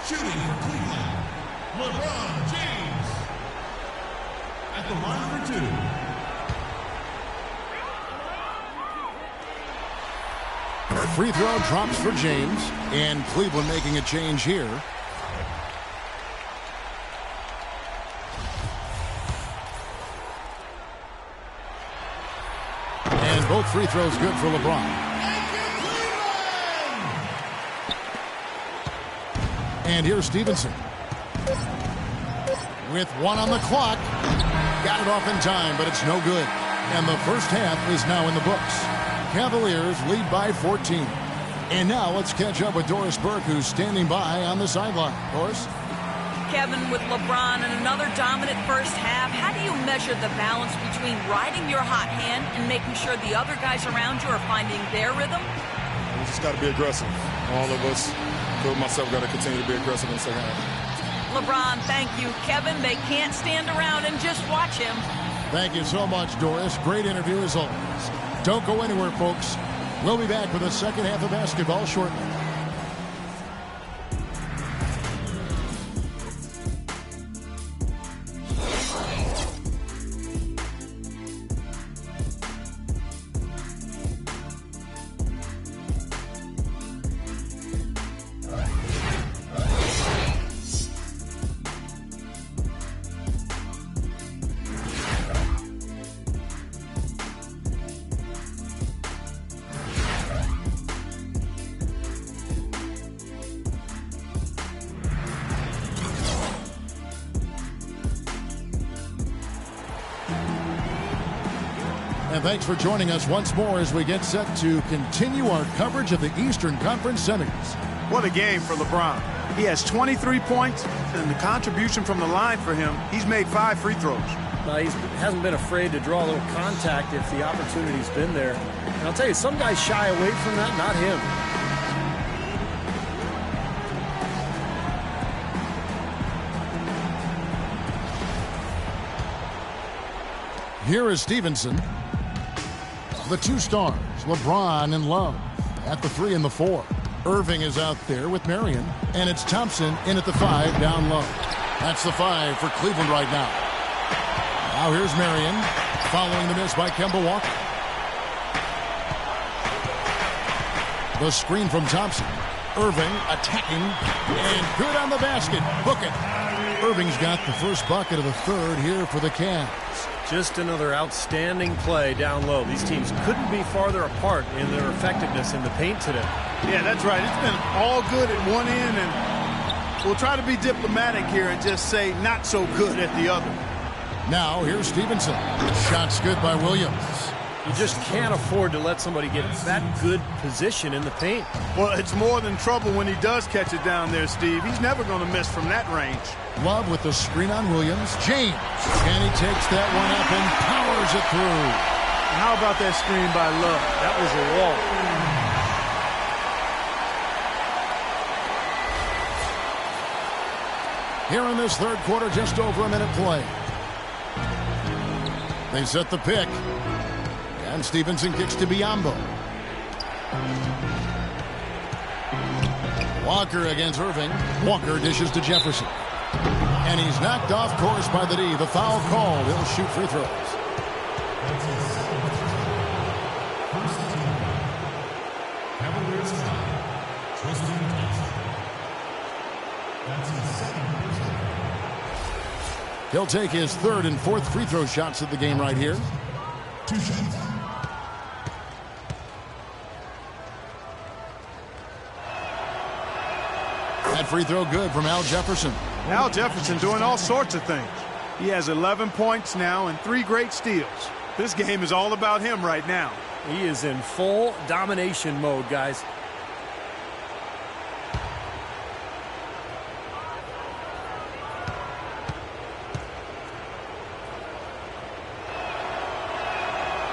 Shooting for Cleveland, LeBron James. At the line for 2. Free throw drops for James. And Cleveland making a change here. And both free throws good for LeBron. And here's Stevenson. With 1 on the clock. Got it off in time, but it's no good. And the first half is now in the books. Cavaliers lead by 14. And now let's catch up with Doris Burke, who's standing by on the sideline. Doris? Kevin, with LeBron and another dominant first half, how do you measure the balance between riding your hot hand and making sure the other guys around you are finding their rhythm? We just got to be aggressive. All of us, including myself, got to continue to be aggressive in the second half. LeBron, thank you. Kevin, they can't stand around and just watch him. Thank you so much, Doris. Great interview as always. Don't go anywhere, folks. We'll be back with the second half of basketball shortly. thanks for joining us once more as we get set to continue our coverage of the Eastern Conference Semis. What a game for LeBron. He has 23 points, and the contribution from the line for him, he's made 5 free throws. He hasn't been afraid to draw a little contact if the opportunity's been there. And I'll tell you, some guys shy away from that, not him. Here is Stevenson. The two stars, LeBron and Love, at the 3 and the 4. Irving is out there with Marion, and it's Thompson in at the 5 down low. That's the 5 for Cleveland right now. Now here's Marion, following the miss by Kemba Walker. The screen from Thompson. Irving attacking, and good on the basket. Book it. Irving's got the first bucket of the third here for the Cavs. Just another outstanding play down low. These teams couldn't be farther apart in their effectiveness in the paint today. Yeah, that's right. It's been all good at one end, and we'll try to be diplomatic here and just say not so good at the other. Now here's Stevenson. Shot's good by Williams. You just can't afford to let somebody get that good position in the paint. Well, it's more than trouble when he does catch it down there, Steve. He's never going to miss from that range. Love with the screen on Williams. James. And he takes that one up and powers it through. And how about that screen by Love? That was a wall. Here in this third quarter, just over a minute play. They set the pick. And Stevenson kicks to Biyombo. Walker against Irving. Walker dishes to Jefferson. And he's knocked off course by the D. The foul called. He'll shoot free throws. He'll take his third and fourth free throw shots of the game right here. 2 shots. That free throw good from Al Jefferson. Al Jefferson doing all sorts of things. He has 11 points now and 3 great steals. This game is all about him right now. He is in full domination mode, guys.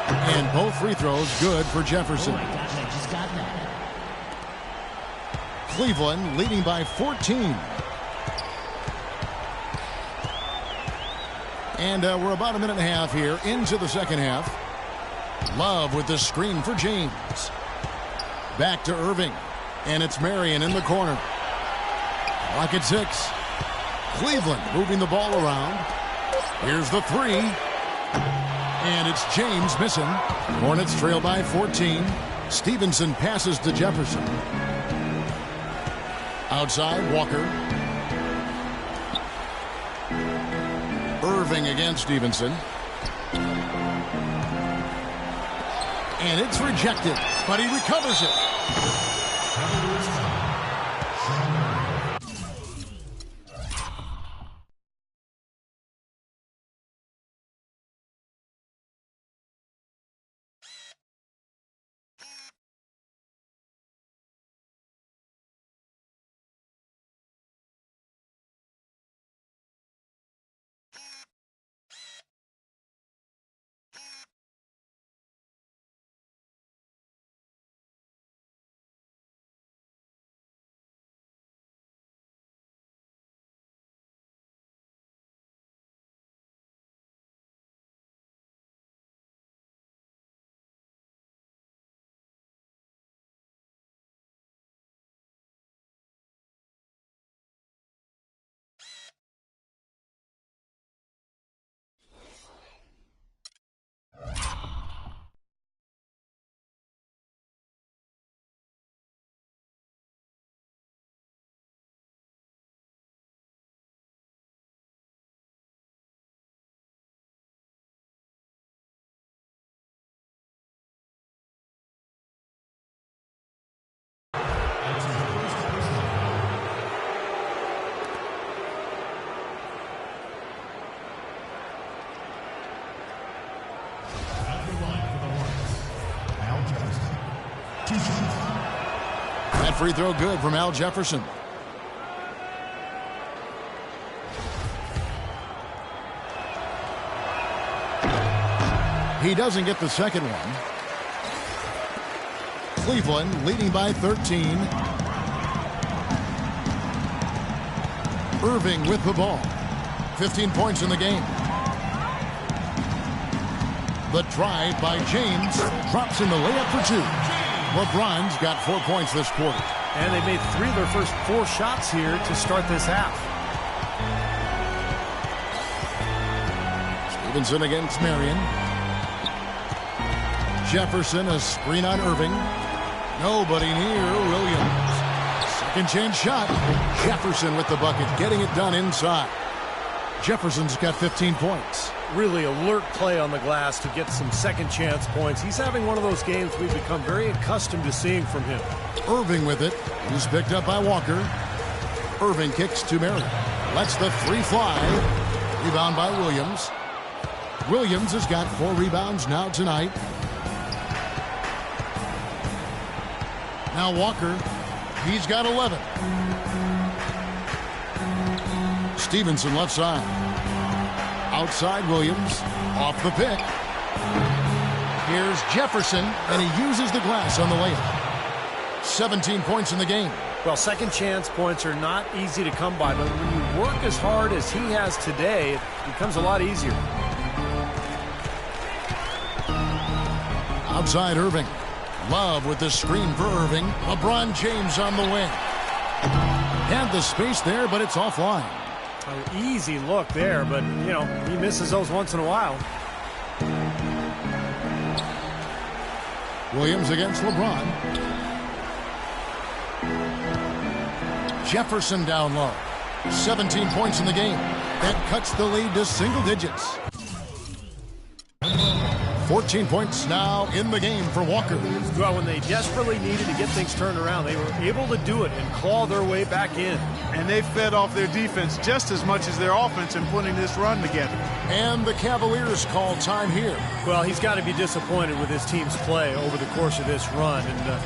And both free throws good for Jefferson. Oh my gosh, I just got that. Cleveland leading by 14. And we're about a minute and a half here into the second half. Love with the screen for James. Back to Irving. And it's Marion in the corner. Clock at 6. Cleveland moving the ball around. Here's the 3. And it's James missing. Hornets trail by 14. Stevenson passes to Jefferson. Outside, Walker. Irving against Stevenson. And it's rejected, but he recovers it. free throw good from Al Jefferson. He doesn't get the second one. Cleveland leading by 13. Irving with the ball. 15 points in the game. The drive by James drops in the layup for 2. LeBron's got 4 points this quarter. And they made 3 of their first 4 shots here to start this half. Stevenson against Marion. Jefferson, a screen on Irving. Nobody near Williams. Second chance shot. Jefferson with the bucket, getting it done inside. Jefferson's got 15 points. Really alert play on the glass to get some second chance points. He's having one of those games we've become very accustomed to seeing from him. Irving with it. He's picked up by Walker. Irving kicks to Marion. Lets the 3 fly. Rebound by Williams. Williams has got 4 rebounds now tonight. Now Walker, he's got 11. Stevenson left side. Outside Williams, off the pick. Here's Jefferson, and he uses the glass on the layup. 17 points in the game. Well, second chance points are not easy to come by, but when you work as hard as he has today, it becomes a lot easier. Outside Irving. Love with the screen for Irving. LeBron James on the wing. Had the space there, but it's offline. An easy look there, but, you know, he misses those once in a while. Williams against LeBron. Jefferson down low. 17 points in the game. That cuts the lead to single digits. 14 points now in the game for Walker. Well, when they desperately needed to get things turned around, they were able to do it and claw their way back in. And they fed off their defense just as much as their offense in putting this run together. And the Cavaliers call time here. Well, he's got to be disappointed with his team's play over the course of this run. And,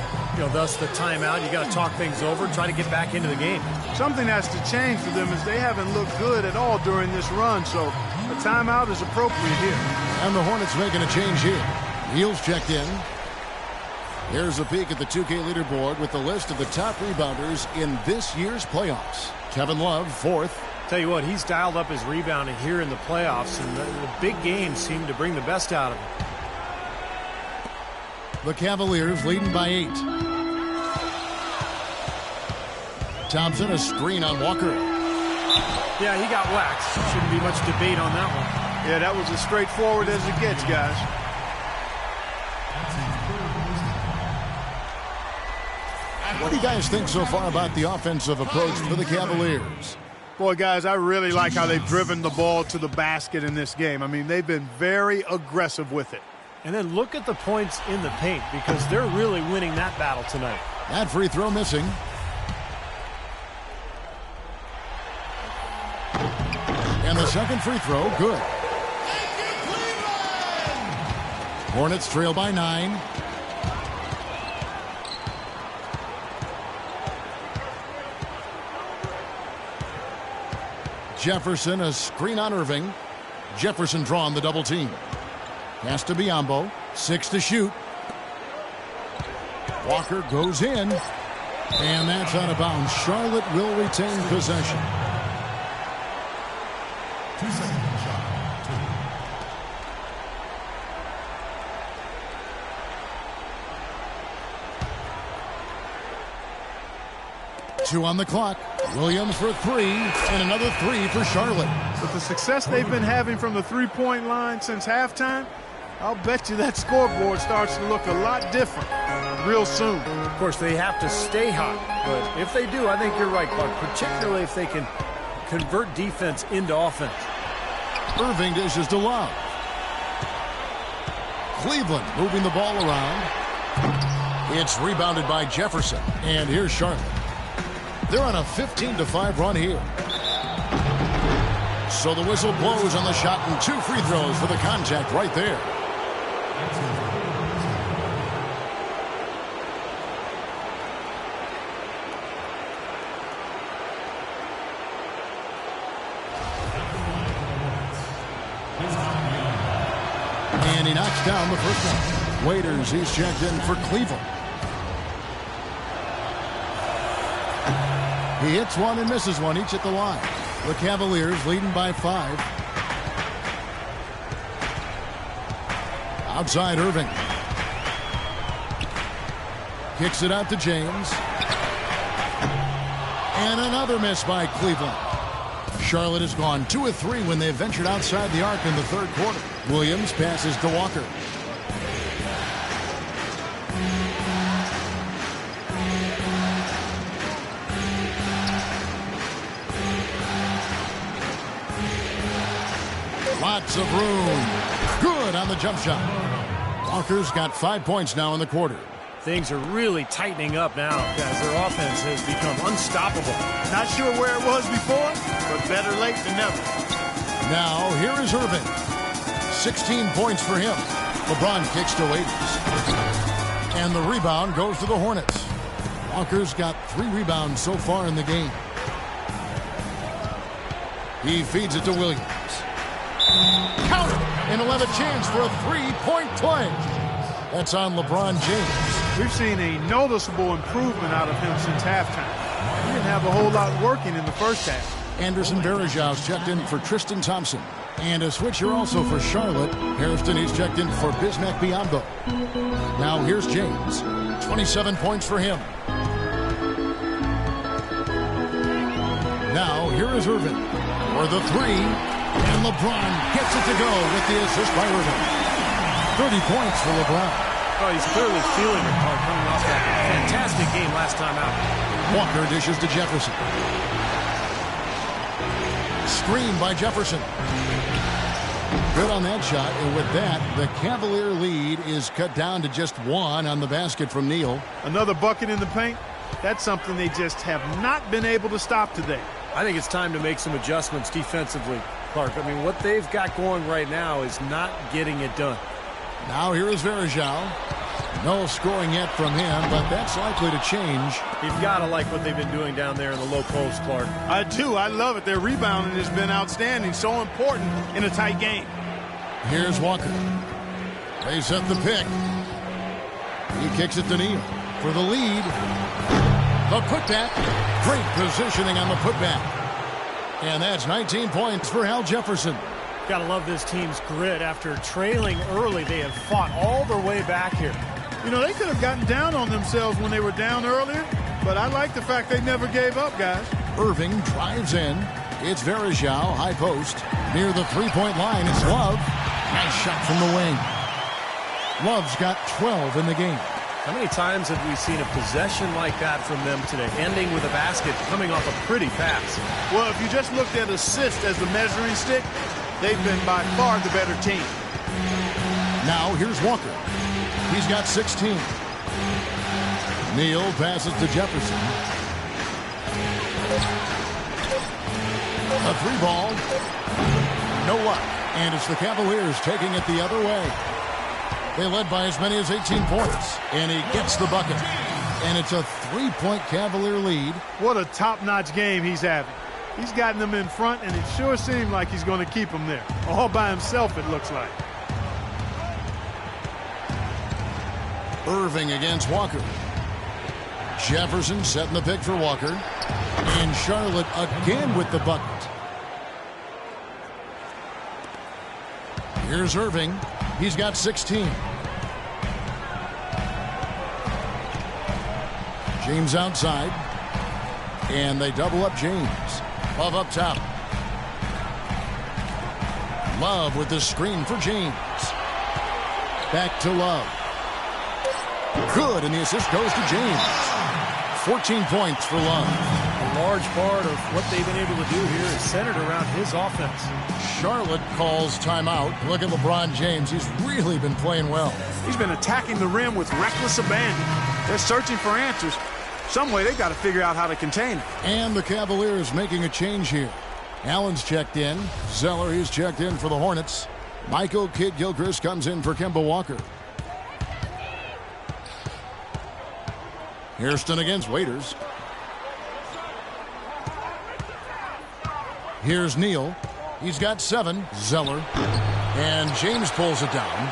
thus the timeout. You got to talk things over, try to get back into the game. Something has to change for them as they haven't looked good at all during this run. So a timeout is appropriate here. And the Hornets making a change here. Neal's checked in. Here's a peek at the 2K leaderboard with the list of the top rebounders in this year's playoffs. Kevin Love, 4th. Tell you what, he's dialed up his rebounding here in the playoffs, and the big games seem to bring the best out of him. The Cavaliers leading by 8. Thompson, a screen on Walker. Yeah, he got waxed. Shouldn't be much debate on that one. Yeah, that was as straightforward as it gets, guys. What do you guys think so far about the offensive approach for the Cavaliers? Boy, guys, I really like how they've driven the ball to the basket in this game. I mean, they've been very aggressive with it. And then look at the points in the paint, because they're really winning that battle tonight. That free throw missing. And the second free throw, good. Hornets trail by 9. Jefferson, a screen on Irving. Jefferson drawing the double team. Pass to Biyombo. 6 to shoot. Walker goes in. And that's out of bounds. Charlotte will retain possession. 2-second shot. 2 on the clock. Williams for 3, and another 3 for Charlotte. With the success they've been having from the three-point line since halftime, I'll bet you that scoreboard starts to look a lot different real soon. Of course, they have to stay hot, but if they do, I think you're right, Clark, particularly if they can convert defense into offense. Irving dishes to Love. Cleveland moving the ball around. It's rebounded by Jefferson, and here's Charlotte. They're on a 15-5 run here. So the whistle blows on the shot, and 2 free throws for the contact right there. And he knocks down the first one. Waiters, he's checked in for Cleveland. He hits one and misses one, each at the line. The Cavaliers leading by 5. Outside Irving. Kicks it out to James. And another miss by Cleveland. Charlotte has gone 2 of 3 when they ventured outside the arc in the third quarter. Williams passes to Walker. Lots of room. Good on the jump shot. Walker's got 5 points now in the quarter. Things are really tightening up now, guys. Their offense has become unstoppable. Not sure where it was before, but better late than never. Now, here is Irving. 16 points for him. LeBron kicks to Waiters. And the rebound goes to the Hornets. Walker's got 3 rebounds so far in the game. He feeds it to Williams. Counter! And he'll have a chance for a 3-point play. That's on LeBron James. We've seen a noticeable improvement out of him since halftime. He didn't have a whole lot working in the first half. Anderson Varejau's checked in for Tristan Thompson. And a switcher also for Charlotte. Harrison, he's checked in for Bismack Biyombo. Now here's James. 27 points for him. Now here is Irving for the 3. And LeBron gets it to go with the assist by Irving. 30 points for LeBron. Oh, he's clearly feeling it, Clark, coming off that fantastic game last time out. Walker dishes to Jefferson. Screen by Jefferson. Good on that shot, and with that, the Cavalier lead is cut down to just 1 on the basket from Neal. Another bucket in the paint. That's something they just have not been able to stop today. I think it's time to make some adjustments defensively, Clark. I mean, what they've got going right now is not getting it done. Now here is Varejau. No scoring yet from him, but that's likely to change. You've got to like what they've been doing down there in the low post, Clark. I do. I love it. Their rebounding has been outstanding. So important in a tight game. Here's Walker. They set the pick. He kicks it to Neal for the lead. The putback. Great positioning on the putback. And that's 19 points for Al Jefferson. Got to love this team's grit. After trailing early, they have fought all their way back here. You know, they could have gotten down on themselves when they were down earlier, but I like the fact they never gave up, guys. Irving drives in. It's Varejau, high post. Near the three-point line, it's Love. Nice shot from the wing. Love's got 12 in the game. How many times have we seen a possession like that from them today, ending with a basket coming off a pretty pass? Well, if you just looked at assists as the measuring stick, they've been by far the better team. Now here's Walker. He's got 16. Neal passes to Jefferson. A 3-ball. No luck. And it's the Cavaliers taking it the other way. They led by as many as 18 points. And he gets the bucket. And it's a 3-point Cavalier lead. What a top-notch game he's having. He's gotten them in front, and it sure seemed like he's going to keep them there. All by himself, it looks like. Irving against Walker. Jefferson setting the pick for Walker. And Charlotte again with the bucket. Here's Irving. He's got 16. James outside. And they double up James. Love up top. Love with the screen for James. Back to Love. Good, and the assist goes to James. 14 points for Love. A large part of what they've been able to do here is centered around his offense. Charlotte calls timeout. Look at LeBron James. He's really been playing well. He's been attacking the rim with reckless abandon. They're searching for answers. Some way they've got to figure out how to contain it. And the Cavaliers making a change here. Allen's checked in. Zeller, he's checked in for the Hornets. Michael Kidd-Gilchrist comes in for Kemba Walker. Hairston against Waiters. Here's Neal. He's got 7. Zeller. And James pulls it down.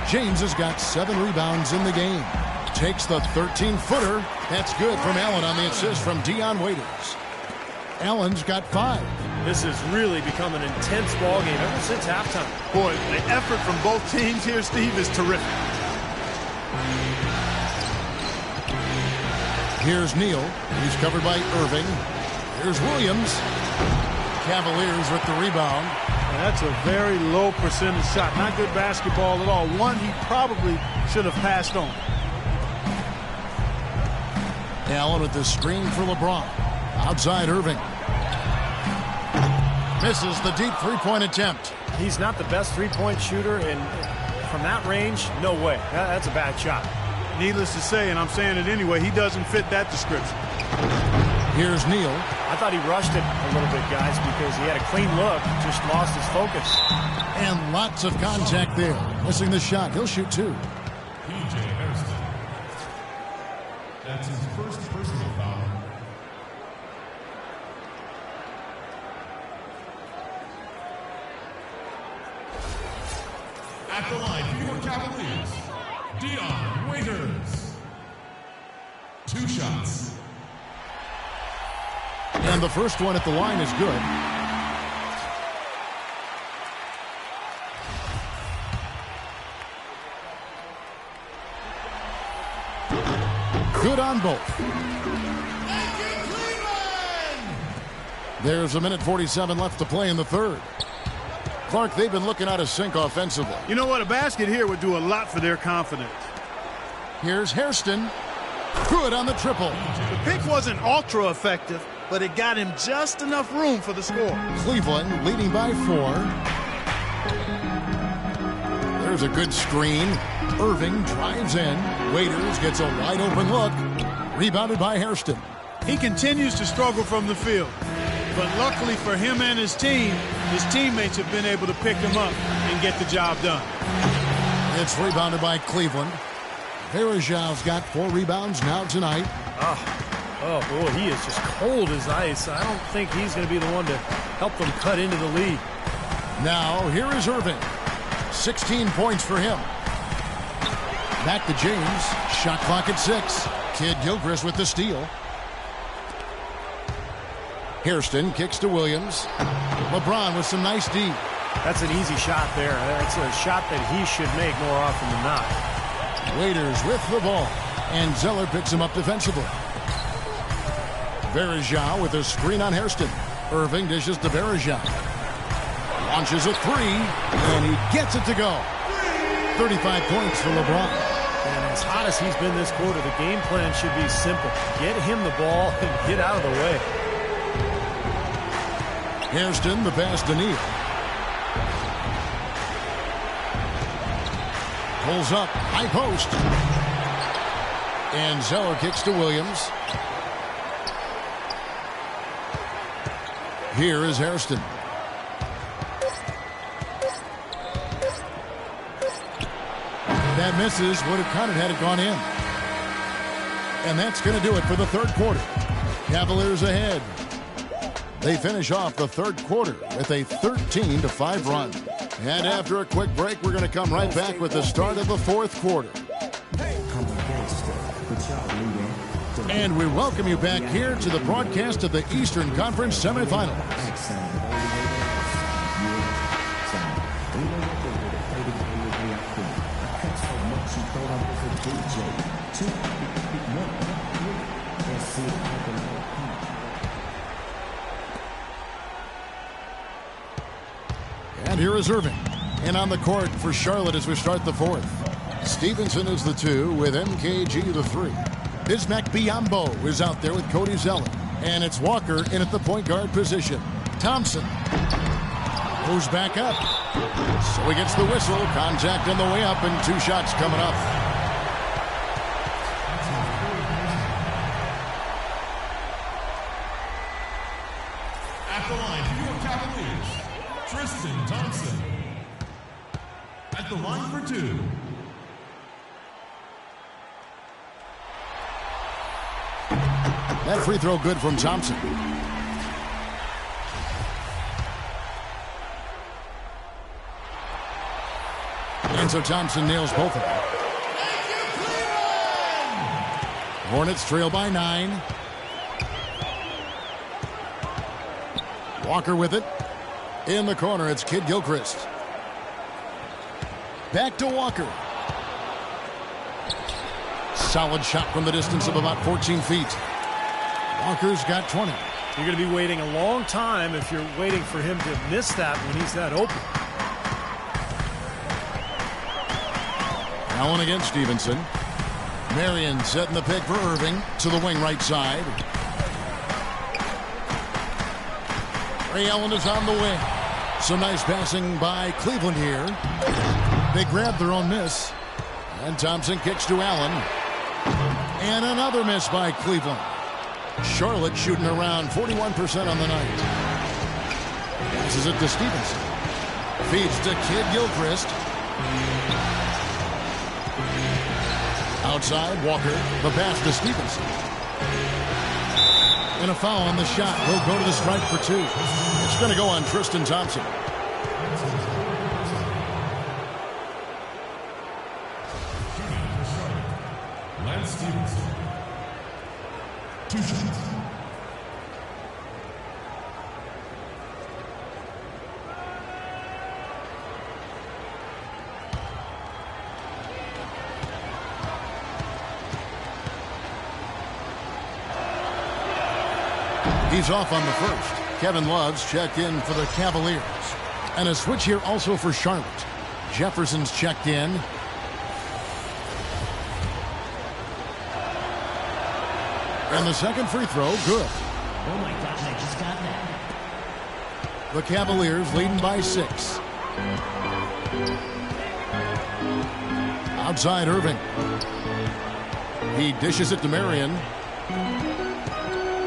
James has got 7 rebounds in the game. Takes the 13-footer. That's good from Allen on the assist from Dion Waiters. Allen's got 5. This has really become an intense ball game ever since halftime. Boy, the effort from both teams here, Steve, is terrific. Here's Neal. He's covered by Irving. Here's Williams. Cavaliers with the rebound. And that's a very low percentage shot. Not good basketball at all. One he probably should have passed on. Allen with the screen for LeBron. Outside Irving. Misses the deep three-point attempt. He's not the best three-point shooter, and from that range, no way. That's a bad shot. Needless to say, and I'm saying it anyway, he doesn't fit that description. Here's Neal. I thought he rushed it a little bit, guys, because he had a clean look, just lost his focus. And lots of contact there. Missing the shot. He'll shoot 2. P.J. Harrison. That's his first personal foul. At the line for your Cavaliers, Dion Waiters. 2 shots. And the first one at the line is good. Good on both. Thank you, Cleveland! There's 1:47 left to play in the third. Clark, they've been looking out of sync offensively. You know what? A basket here would do a lot for their confidence. Here's Hairston. Good on the triple. The pick wasn't ultra effective, but it got him just enough room for the score. Cleveland leading by 4. There's a good screen. Irving drives in. Waiters gets a wide open look. Rebounded by Hairston. He continues to struggle from the field. But luckily for him and his team, his teammates have been able to pick him up and get the job done. It's rebounded by Cleveland. Verajav's got 4 rebounds now tonight. Oh, boy, he is just cold as ice. I don't think he's going to be the one to help them cut into the lead. Now, here is Irving. 16 points for him. Back to James. Shot clock at 6. Kid Gilchrist with the steal. Hairston kicks to Williams. LeBron with some nice D. That's an easy shot there. That's a shot that he should make more often than not. Waiters with the ball. And Zeller picks him up defensively. Verajao with a screen on Hairston. Irving dishes to Verajao. Launches a 3. And he gets it to go. 35 points for LeBron. And as hot as he's been this quarter, the game plan should be simple. Get him the ball and get out of the way. Hairston, the pass to Neal. Pulls up, high post. And Zeller kicks to Williams. Here is Hairston. That misses. Would have counted had it gone in. And that's going to do it for the third quarter. Cavaliers ahead. They finish off the third quarter with a 13-5 run. And after a quick break, we're going to come right back with the start of the fourth quarter. And we welcome you back here to the broadcast of the Eastern Conference semifinals. And here is Irving. And on the court for Charlotte as we start the fourth. Stevenson is the 2 with MKG the 3. Bismack Biyombo is out there with Cody Zeller. And it's Walker in at the point guard position. Thompson moves back up. So he gets the whistle. Contact on the way up and 2 shots coming up. At the line for your Cavaliers, Tristan Thompson. At the line for 2. That free throw good from Thompson. And so Thompson nails both of them. Hornets trail by 9. Walker with it. In the corner, it's Kid Gilchrist. Back to Walker. Solid shot from the distance of about 14 feet. Walker's got 20. You're going to be waiting a long time if you're waiting for him to miss that when he's that open. Allen against Stevenson. Marion setting the pick for Irving to the wing right side. Ray Allen is on the wing. Some nice passing by Cleveland here. They grab their own miss. And Thompson kicks to Allen. And another miss by Cleveland. Charlotte shooting around 41% on the night. Passes it to Stevenson. Feeds to Kid Gilchrist. Outside, Walker. The pass to Stevenson. And a foul on the shot. He'll go to the stripe for 2. It's going to go on Tristan Thompson. Lance Stevenson. 2 shots. He's off on the first. Kevin Love's checked in for the Cavaliers. And a switch here also for Charlotte. Jefferson's checked in. And the second free throw, good. Oh my gosh, I just got that. The Cavaliers leading by 6. Outside Irving. He dishes it to Marion.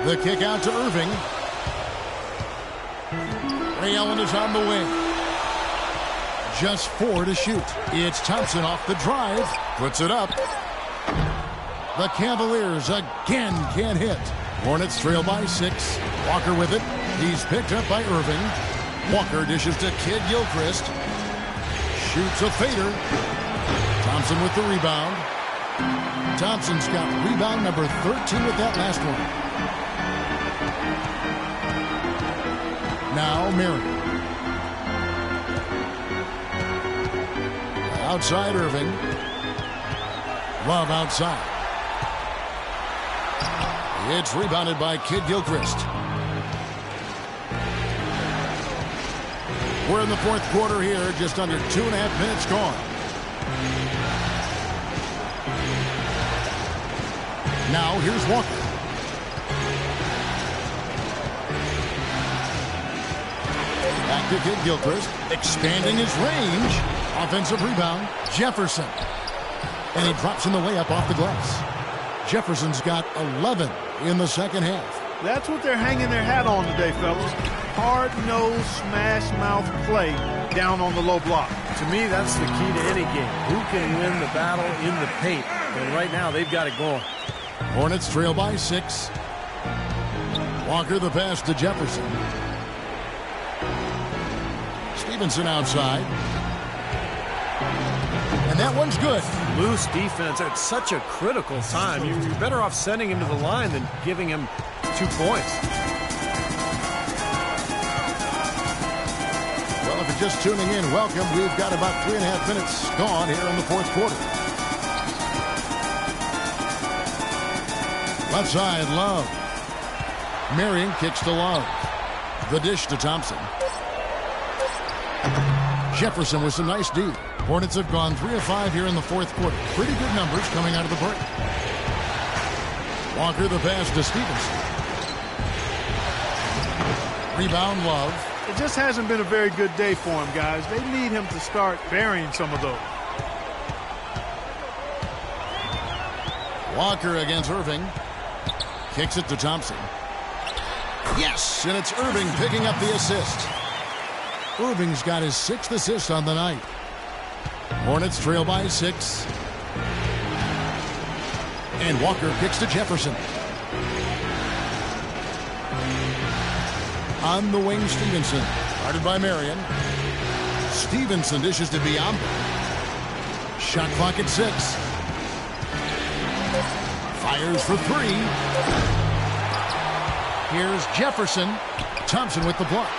The kick out to Irving. Ray Allen is on the wing. Just 4 to shoot. It's Thompson off the drive. Puts it up. The Cavaliers again can't hit. Hornets trail by 6. Walker with it. He's picked up by Irving. Walker dishes to Kid Gilchrist. Shoots a fader. Thompson with the rebound. Thompson's got rebound number 13 with that last one. Now Marion. Outside Irving. Love outside. It's rebounded by Kid Gilchrist. We're in the fourth quarter here, just under 2.5 minutes gone. Now here's Walker. Back to Kid Gilchrist, expanding his range. Offensive rebound, Jefferson. And he drops in the layup off the glass. Jefferson's got 11 in the second half. That's what they're hanging their hat on today, fellas. Hard-nosed, smash-mouth play down on the low block. To me, that's the key to any game. Who can win the battle in the paint? And right now, they've got it going. Hornets trail by 6. Walker the pass to Jefferson. Stevenson outside. And that one's good. Loose defense at such a critical time. You're better off sending him to the line than giving him 2 points. Well, if you're just tuning in, welcome. We've got about 3.5 minutes gone here in the fourth quarter. Left side, Love. Marion kicks to Love. The dish to Thompson. Jefferson with some nice D. Hornets have gone 3 of 5 here in the fourth quarter. Pretty good numbers coming out of the break. Walker the pass to Stevenson. Rebound, Love. It just hasn't been a very good day for him, guys. They need him to start burying some of those. Walker against Irving. Kicks it to Thompson. Yes, and it's Irving picking up the assist. Irving's got his 6th assist on the night. Hornets trail by 6. And Walker kicks to Jefferson. On the wing, Stevenson. Guarded by Marion. Stevenson dishes to Biombo. Shot clock at 6. Fires for 3. Here's Jefferson. Thompson with the block.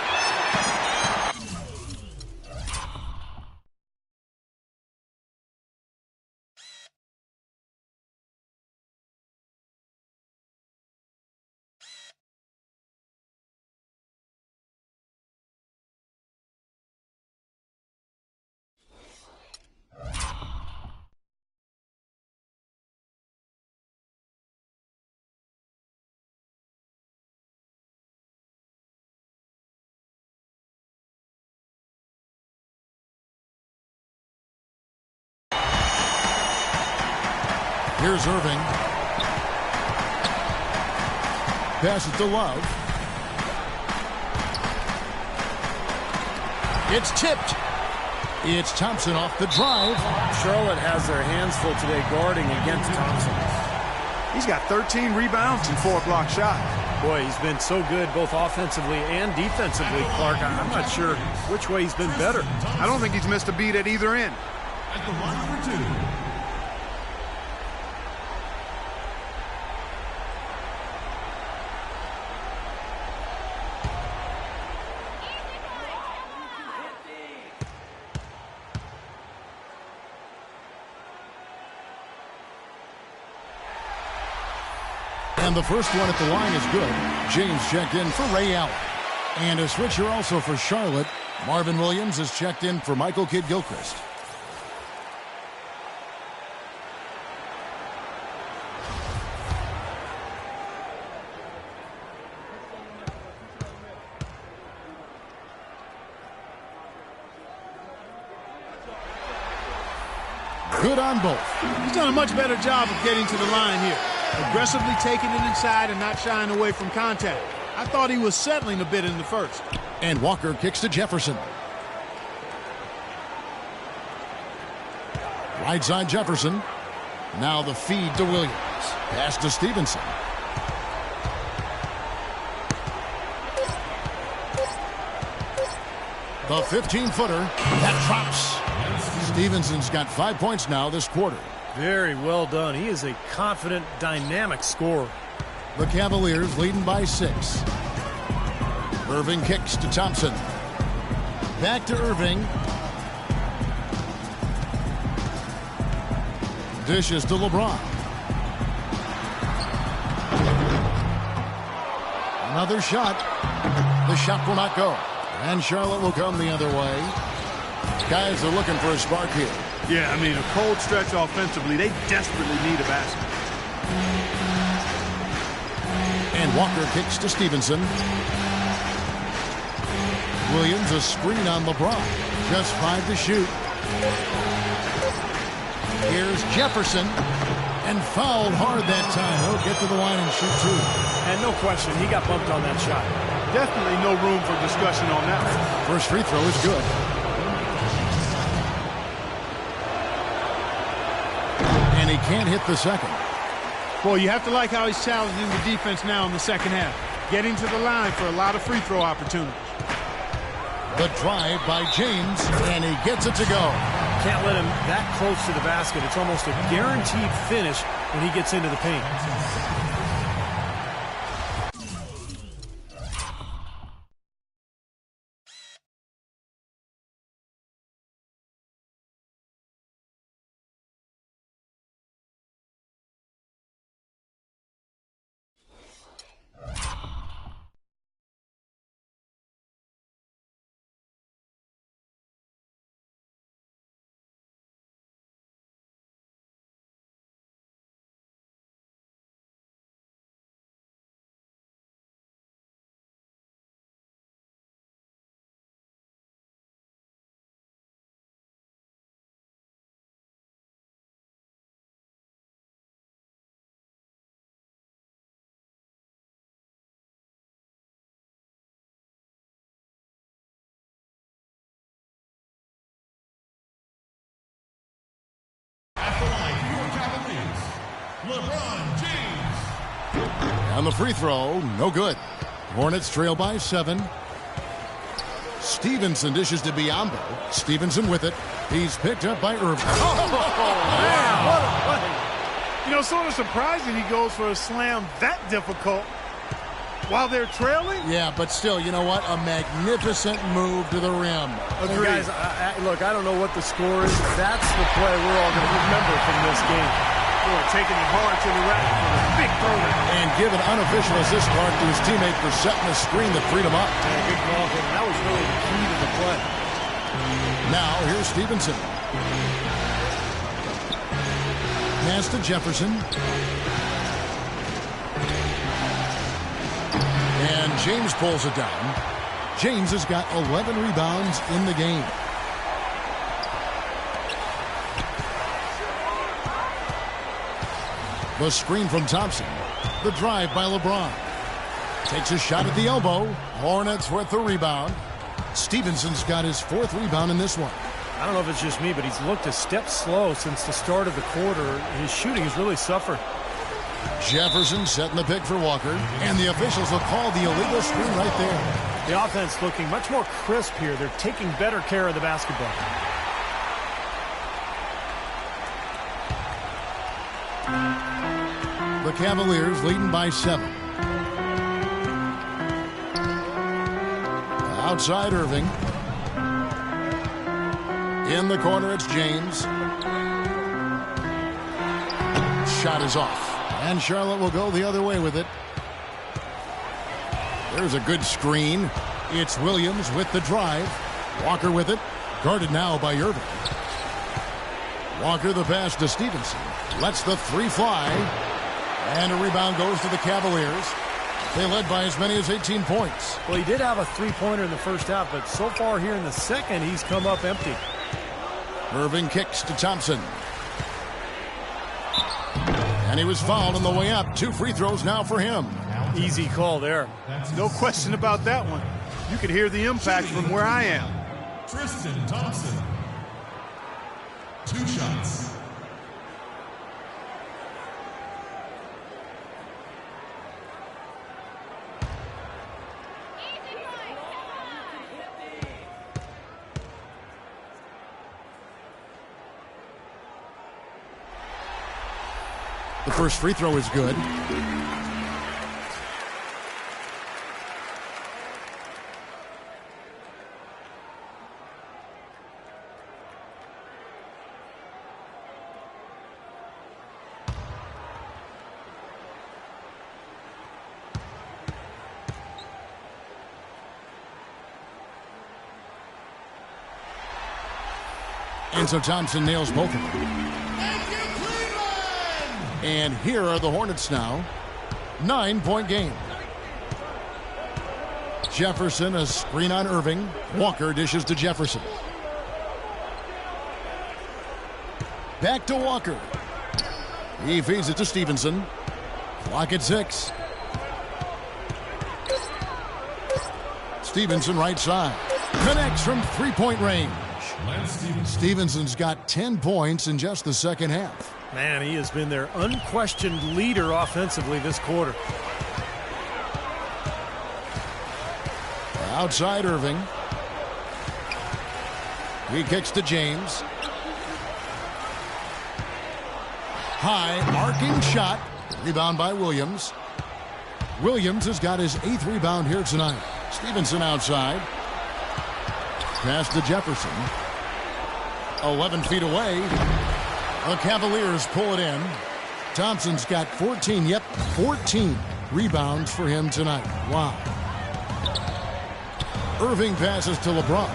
Here's Irving. Pass it to Love. It's tipped. It's Thompson off the drive. Charlotte has their hands full today guarding against Thompson. He's got 13 rebounds and 4 block shots. Boy, he's been so good both offensively and defensively, Clark. I'm not sure which way he's been better. I don't think he's missed a beat at either end. At the line for 2. And the first one at the line is good. James checked in for Ray Allen. And a switcher also for Charlotte. Marvin Williams is checked in for Michael Kidd-Gilchrist. Good on both. He's done a much better job of getting to the line here. Aggressively taking it inside and not shying away from contact. I thought he was settling a bit in the first. And Walker kicks to Jefferson. Right side Jefferson. Now the feed to Williams. Pass to Stevenson. The 15-footer. That drops. Stevenson's got 5 points now this quarter. Very well done. He is a confident, dynamic scorer. The Cavaliers leading by 6. Irving kicks to Thompson. Back to Irving. Dishes to LeBron. Another shot. The shot will not go. And Charlotte will come the other way. Guys are looking for a spark here. Yeah, I mean, a cold stretch offensively. They desperately need a basket. And Walker kicks to Stevenson. Williams a screen on LeBron. Just 5 to shoot. Here's Jefferson. And fouled hard that time. He'll get to the line and shoot 2. And no question, he got bumped on that shot. Definitely no room for discussion on that. First free throw is good. And he can't hit the second. Boy, you have to like how he's challenging the defense now in the second half. Getting to the line for a lot of free throw opportunities. The drive by James, and he gets it to go. Can't let him that close to the basket. It's almost a guaranteed finish when he gets into the paint. LeBron James. On the free throw, no good. Hornets trail by 7. Stevenson dishes to Biombo. Stevenson with it. He's picked up by Irving. Oh, man, what a play. You know, sort of surprising he goes for a slam that difficult while they're trailing. Yeah, but still, you know what? A magnificent move to the rim. Agreed. Guys, look, I don't know what the score is. That's the play we're all going to remember from this game. Taking it hard to the rack for the big throw. And give an unofficial assist card to his teammate for setting the screen that freed him up. Yeah, good call. That was really the key to the play. Now, here's Stevenson. Pass to Jefferson. And James pulls it down. James has got 11 rebounds in the game. The screen from Thompson. The drive by LeBron. Takes a shot at the elbow. Hornets with the rebound. Stevenson's got his 4th rebound in this one. I don't know if it's just me, but he's looked a step slow since the start of the quarter. His shooting has really suffered. Jefferson setting the pick for Walker. And the officials will call the illegal screen right there. The offense looking much more crisp here. They're taking better care of the basketball. The Cavaliers leading by 7. Outside Irving. In the corner, it's James. Shot is off. And Charlotte will go the other way with it. There's a good screen. It's Williams with the drive. Walker with it. Guarded now by Irving. Walker the pass to Stevenson. Lets the 3 fly. And a rebound goes to the Cavaliers. They led by as many as 18 points. Well, he did have a 3-pointer in the first half, but so far here in the second, he's come up empty. Irving kicks to Thompson. And he was fouled on the way up. 2 free throws now for him. Easy call there. No question about that one. You could hear the impact from where I am. Tristan Thompson. 2 shots. The first free throw is good. And so Thompson nails both of them. And here are the Hornets now. 9-point game. Jefferson, a screen on Irving. Walker dishes to Jefferson. Back to Walker. He feeds it to Stevenson. Clock at 6. Stevenson right side. Connects from 3-point range. Stevenson's got 10 points in just the second half. Man, he has been their unquestioned leader offensively this quarter. Outside Irving. He kicks to James. High arcing shot. Rebound by Williams. Williams has got his 8th rebound here tonight. Stevenson outside. Pass to Jefferson. 11 feet away. The Cavaliers pull it in. Thompson's got 14. Yep, 14 rebounds for him tonight. Wow. Irving passes to LeBron.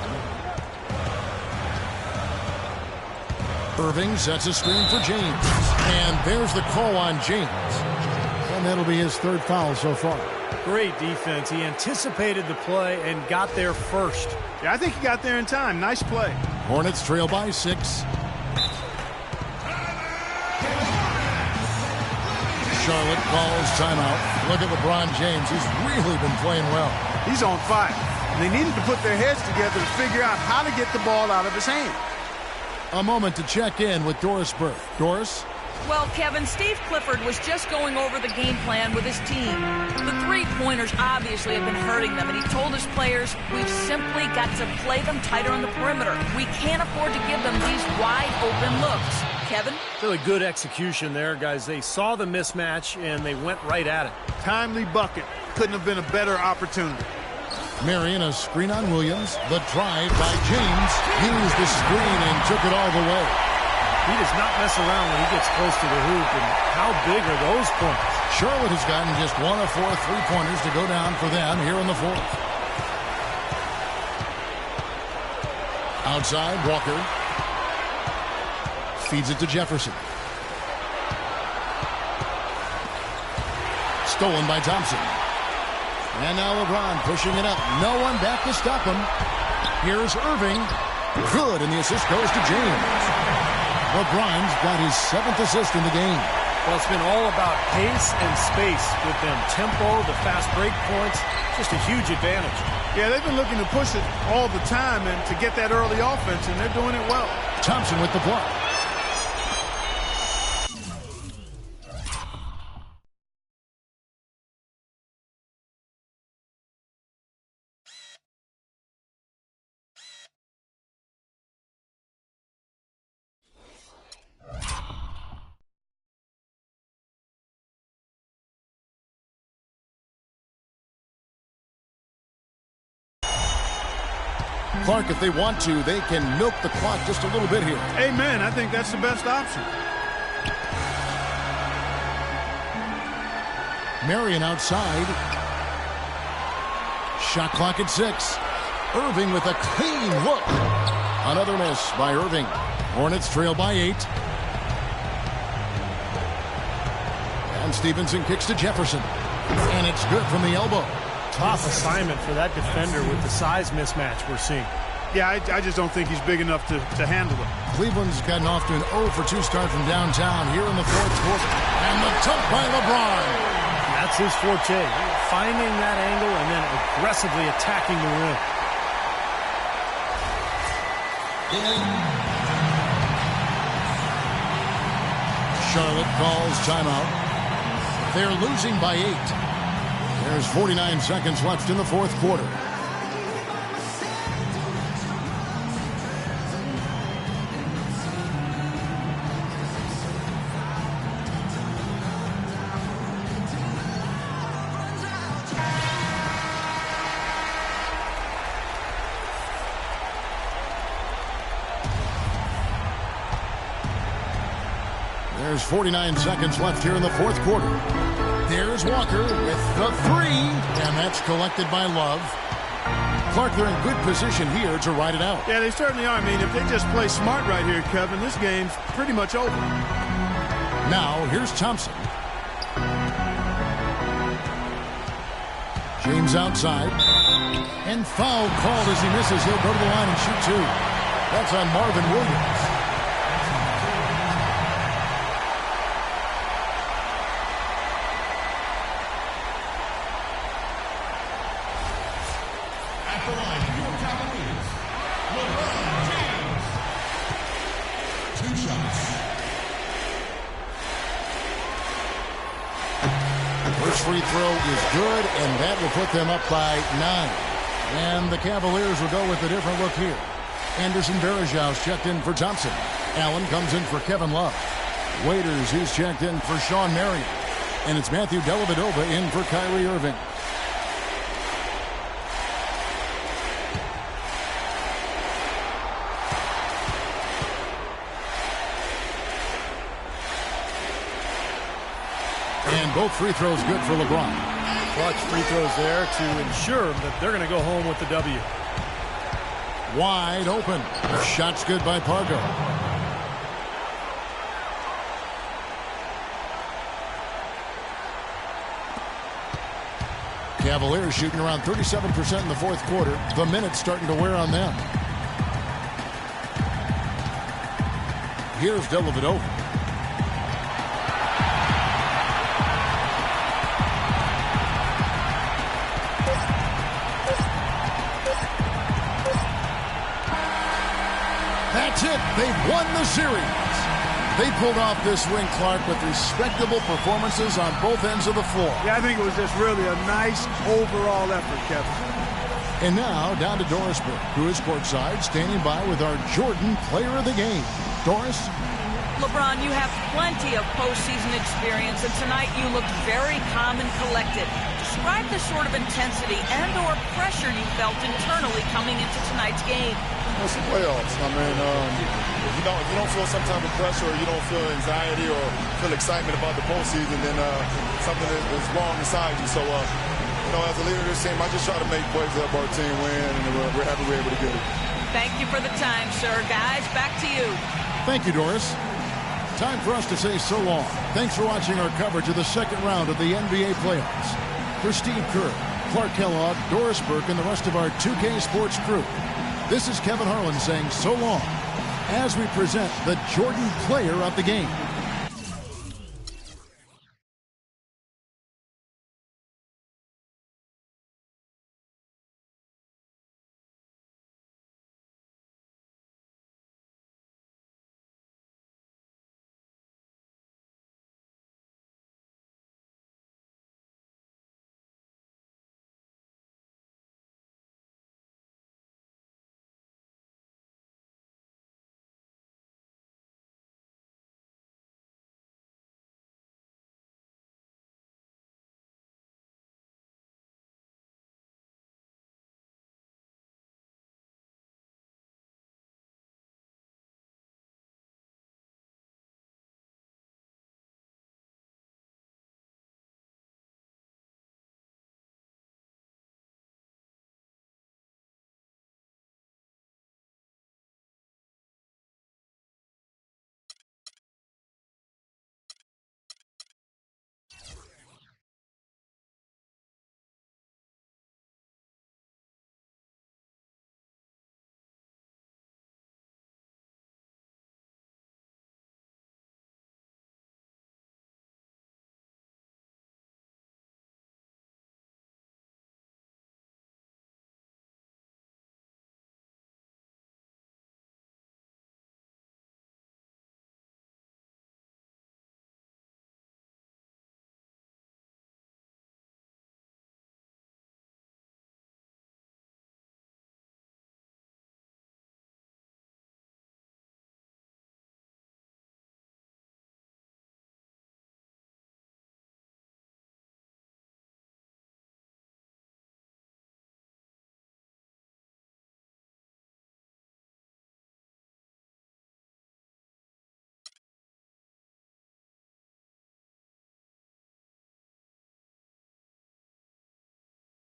Irving sets a screen for James. And there's the call on James. And that'll be his 3rd foul so far. Great defense. He anticipated the play and got there first. Yeah, I think he got there in time. Nice play. Hornets trail by 6. Charlotte calls timeout. Look at LeBron James. He's really been playing well. He's on fire. They needed to put their heads together to figure out how to get the ball out of his hand. A moment to check in with Doris Burke. Doris? Well, Kevin, Steve Clifford was just going over the game plan with his team. The three-pointers obviously have been hurting them, and he told his players, we've simply got to play them tighter on the perimeter. We can't afford to give them these wide-open looks. Kevin? Really good execution there, guys. They saw the mismatch, and they went right at it. Timely bucket. Couldn't have been a better opportunity. Marion, a screen on Williams. The drive by James. Used the screen and took it all the way. He does not mess around when he gets close to the hoop, and how big are those points? Charlotte has gotten just 1 of 4 three-pointers to go down for them here in the fourth. Outside, Walker. Feeds it to Jefferson. Stolen by Thompson. And now LeBron pushing it up. No one back to stop him. Here's Irving. Good, and the assist goes to James. LeBron's got his 7th assist in the game. Well, it's been all about pace and space with them. Tempo, the fast break points, just a huge advantage. Yeah, they've been looking to push it all the time and to get that early offense, and they're doing it well. Thompson with the block. Clark, if they want to, they can milk the clock just a little bit here. Amen. I think that's the best option. Marion outside. Shot clock at 6. Irving with a clean look. Another miss by Irving. Hornets trail by 8. And Stevenson kicks to Jefferson. And it's good from the elbow. Tough assignment for that defender with the size mismatch we're seeing. Yeah, I just don't think he's big enough to handle it. Cleveland's gotten off to an 0 for 2 start from downtown here in the fourth quarter. And the dunk by LeBron. That's his forte, finding that angle and then aggressively attacking the rim. Charlotte calls timeout. They're losing by 8. There's 49 seconds left in the fourth quarter. There's 49 seconds left here in the fourth quarter. There's Walker with the 3, and that's collected by Love. Clark, they're in good position here to ride it out. Yeah, they certainly are. I mean, if they just play smart right here, Kevin, this game's pretty much over. Now, here's Thompson. James outside. And foul called as he misses. He'll go to the line and shoot 2. That's on Marvin Williams. Free throw is good, and that will put them up by 9. And the Cavaliers will go with a different look here. Anderson Varejau's checked in for Thompson. Allen comes in for Kevin Love. Waiters, he's checked in for Sean Marion. And it's Matthew Dellavedova in for Kyrie Irving. And both free throws good for LeBron. Clutch free throws there to ensure that they're going to go home with the W. Wide open. Shot's good by Pargo. Cavaliers shooting around 37% in the fourth quarter. The minutes starting to wear on them. Here's Dellavedova. That's it. They've won the series. They pulled off this win, Clark, with respectable performances on both ends of the floor. Yeah, I think it was just really a nice overall effort, Kevin. And now, down to Doris Burke, who is courtside, standing by with our Jordan Player of the Game. Doris? LeBron, you have plenty of postseason experience, and tonight you looked very calm and collected. Describe the sort of intensity and or pressure you felt internally coming into tonight's game. It's the playoffs. I mean, if you don't feel some type of pressure, or you don't feel anxiety or feel excitement about the postseason, then something is wrong inside you. So, as a leader of this team, I just try to make plays to help our team win, and we're happy we're able to get it. Thank you for the time, sir. Guys, back to you. Thank you, Doris. Time for us to say so long. Thanks for watching our coverage of the second round of the NBA playoffs. For Steve Kerr, Clark Kellogg, Doris Burke, and the rest of our 2K Sports crew, this is Kevin Harlan saying so long as we present the Jordan Player of the Game.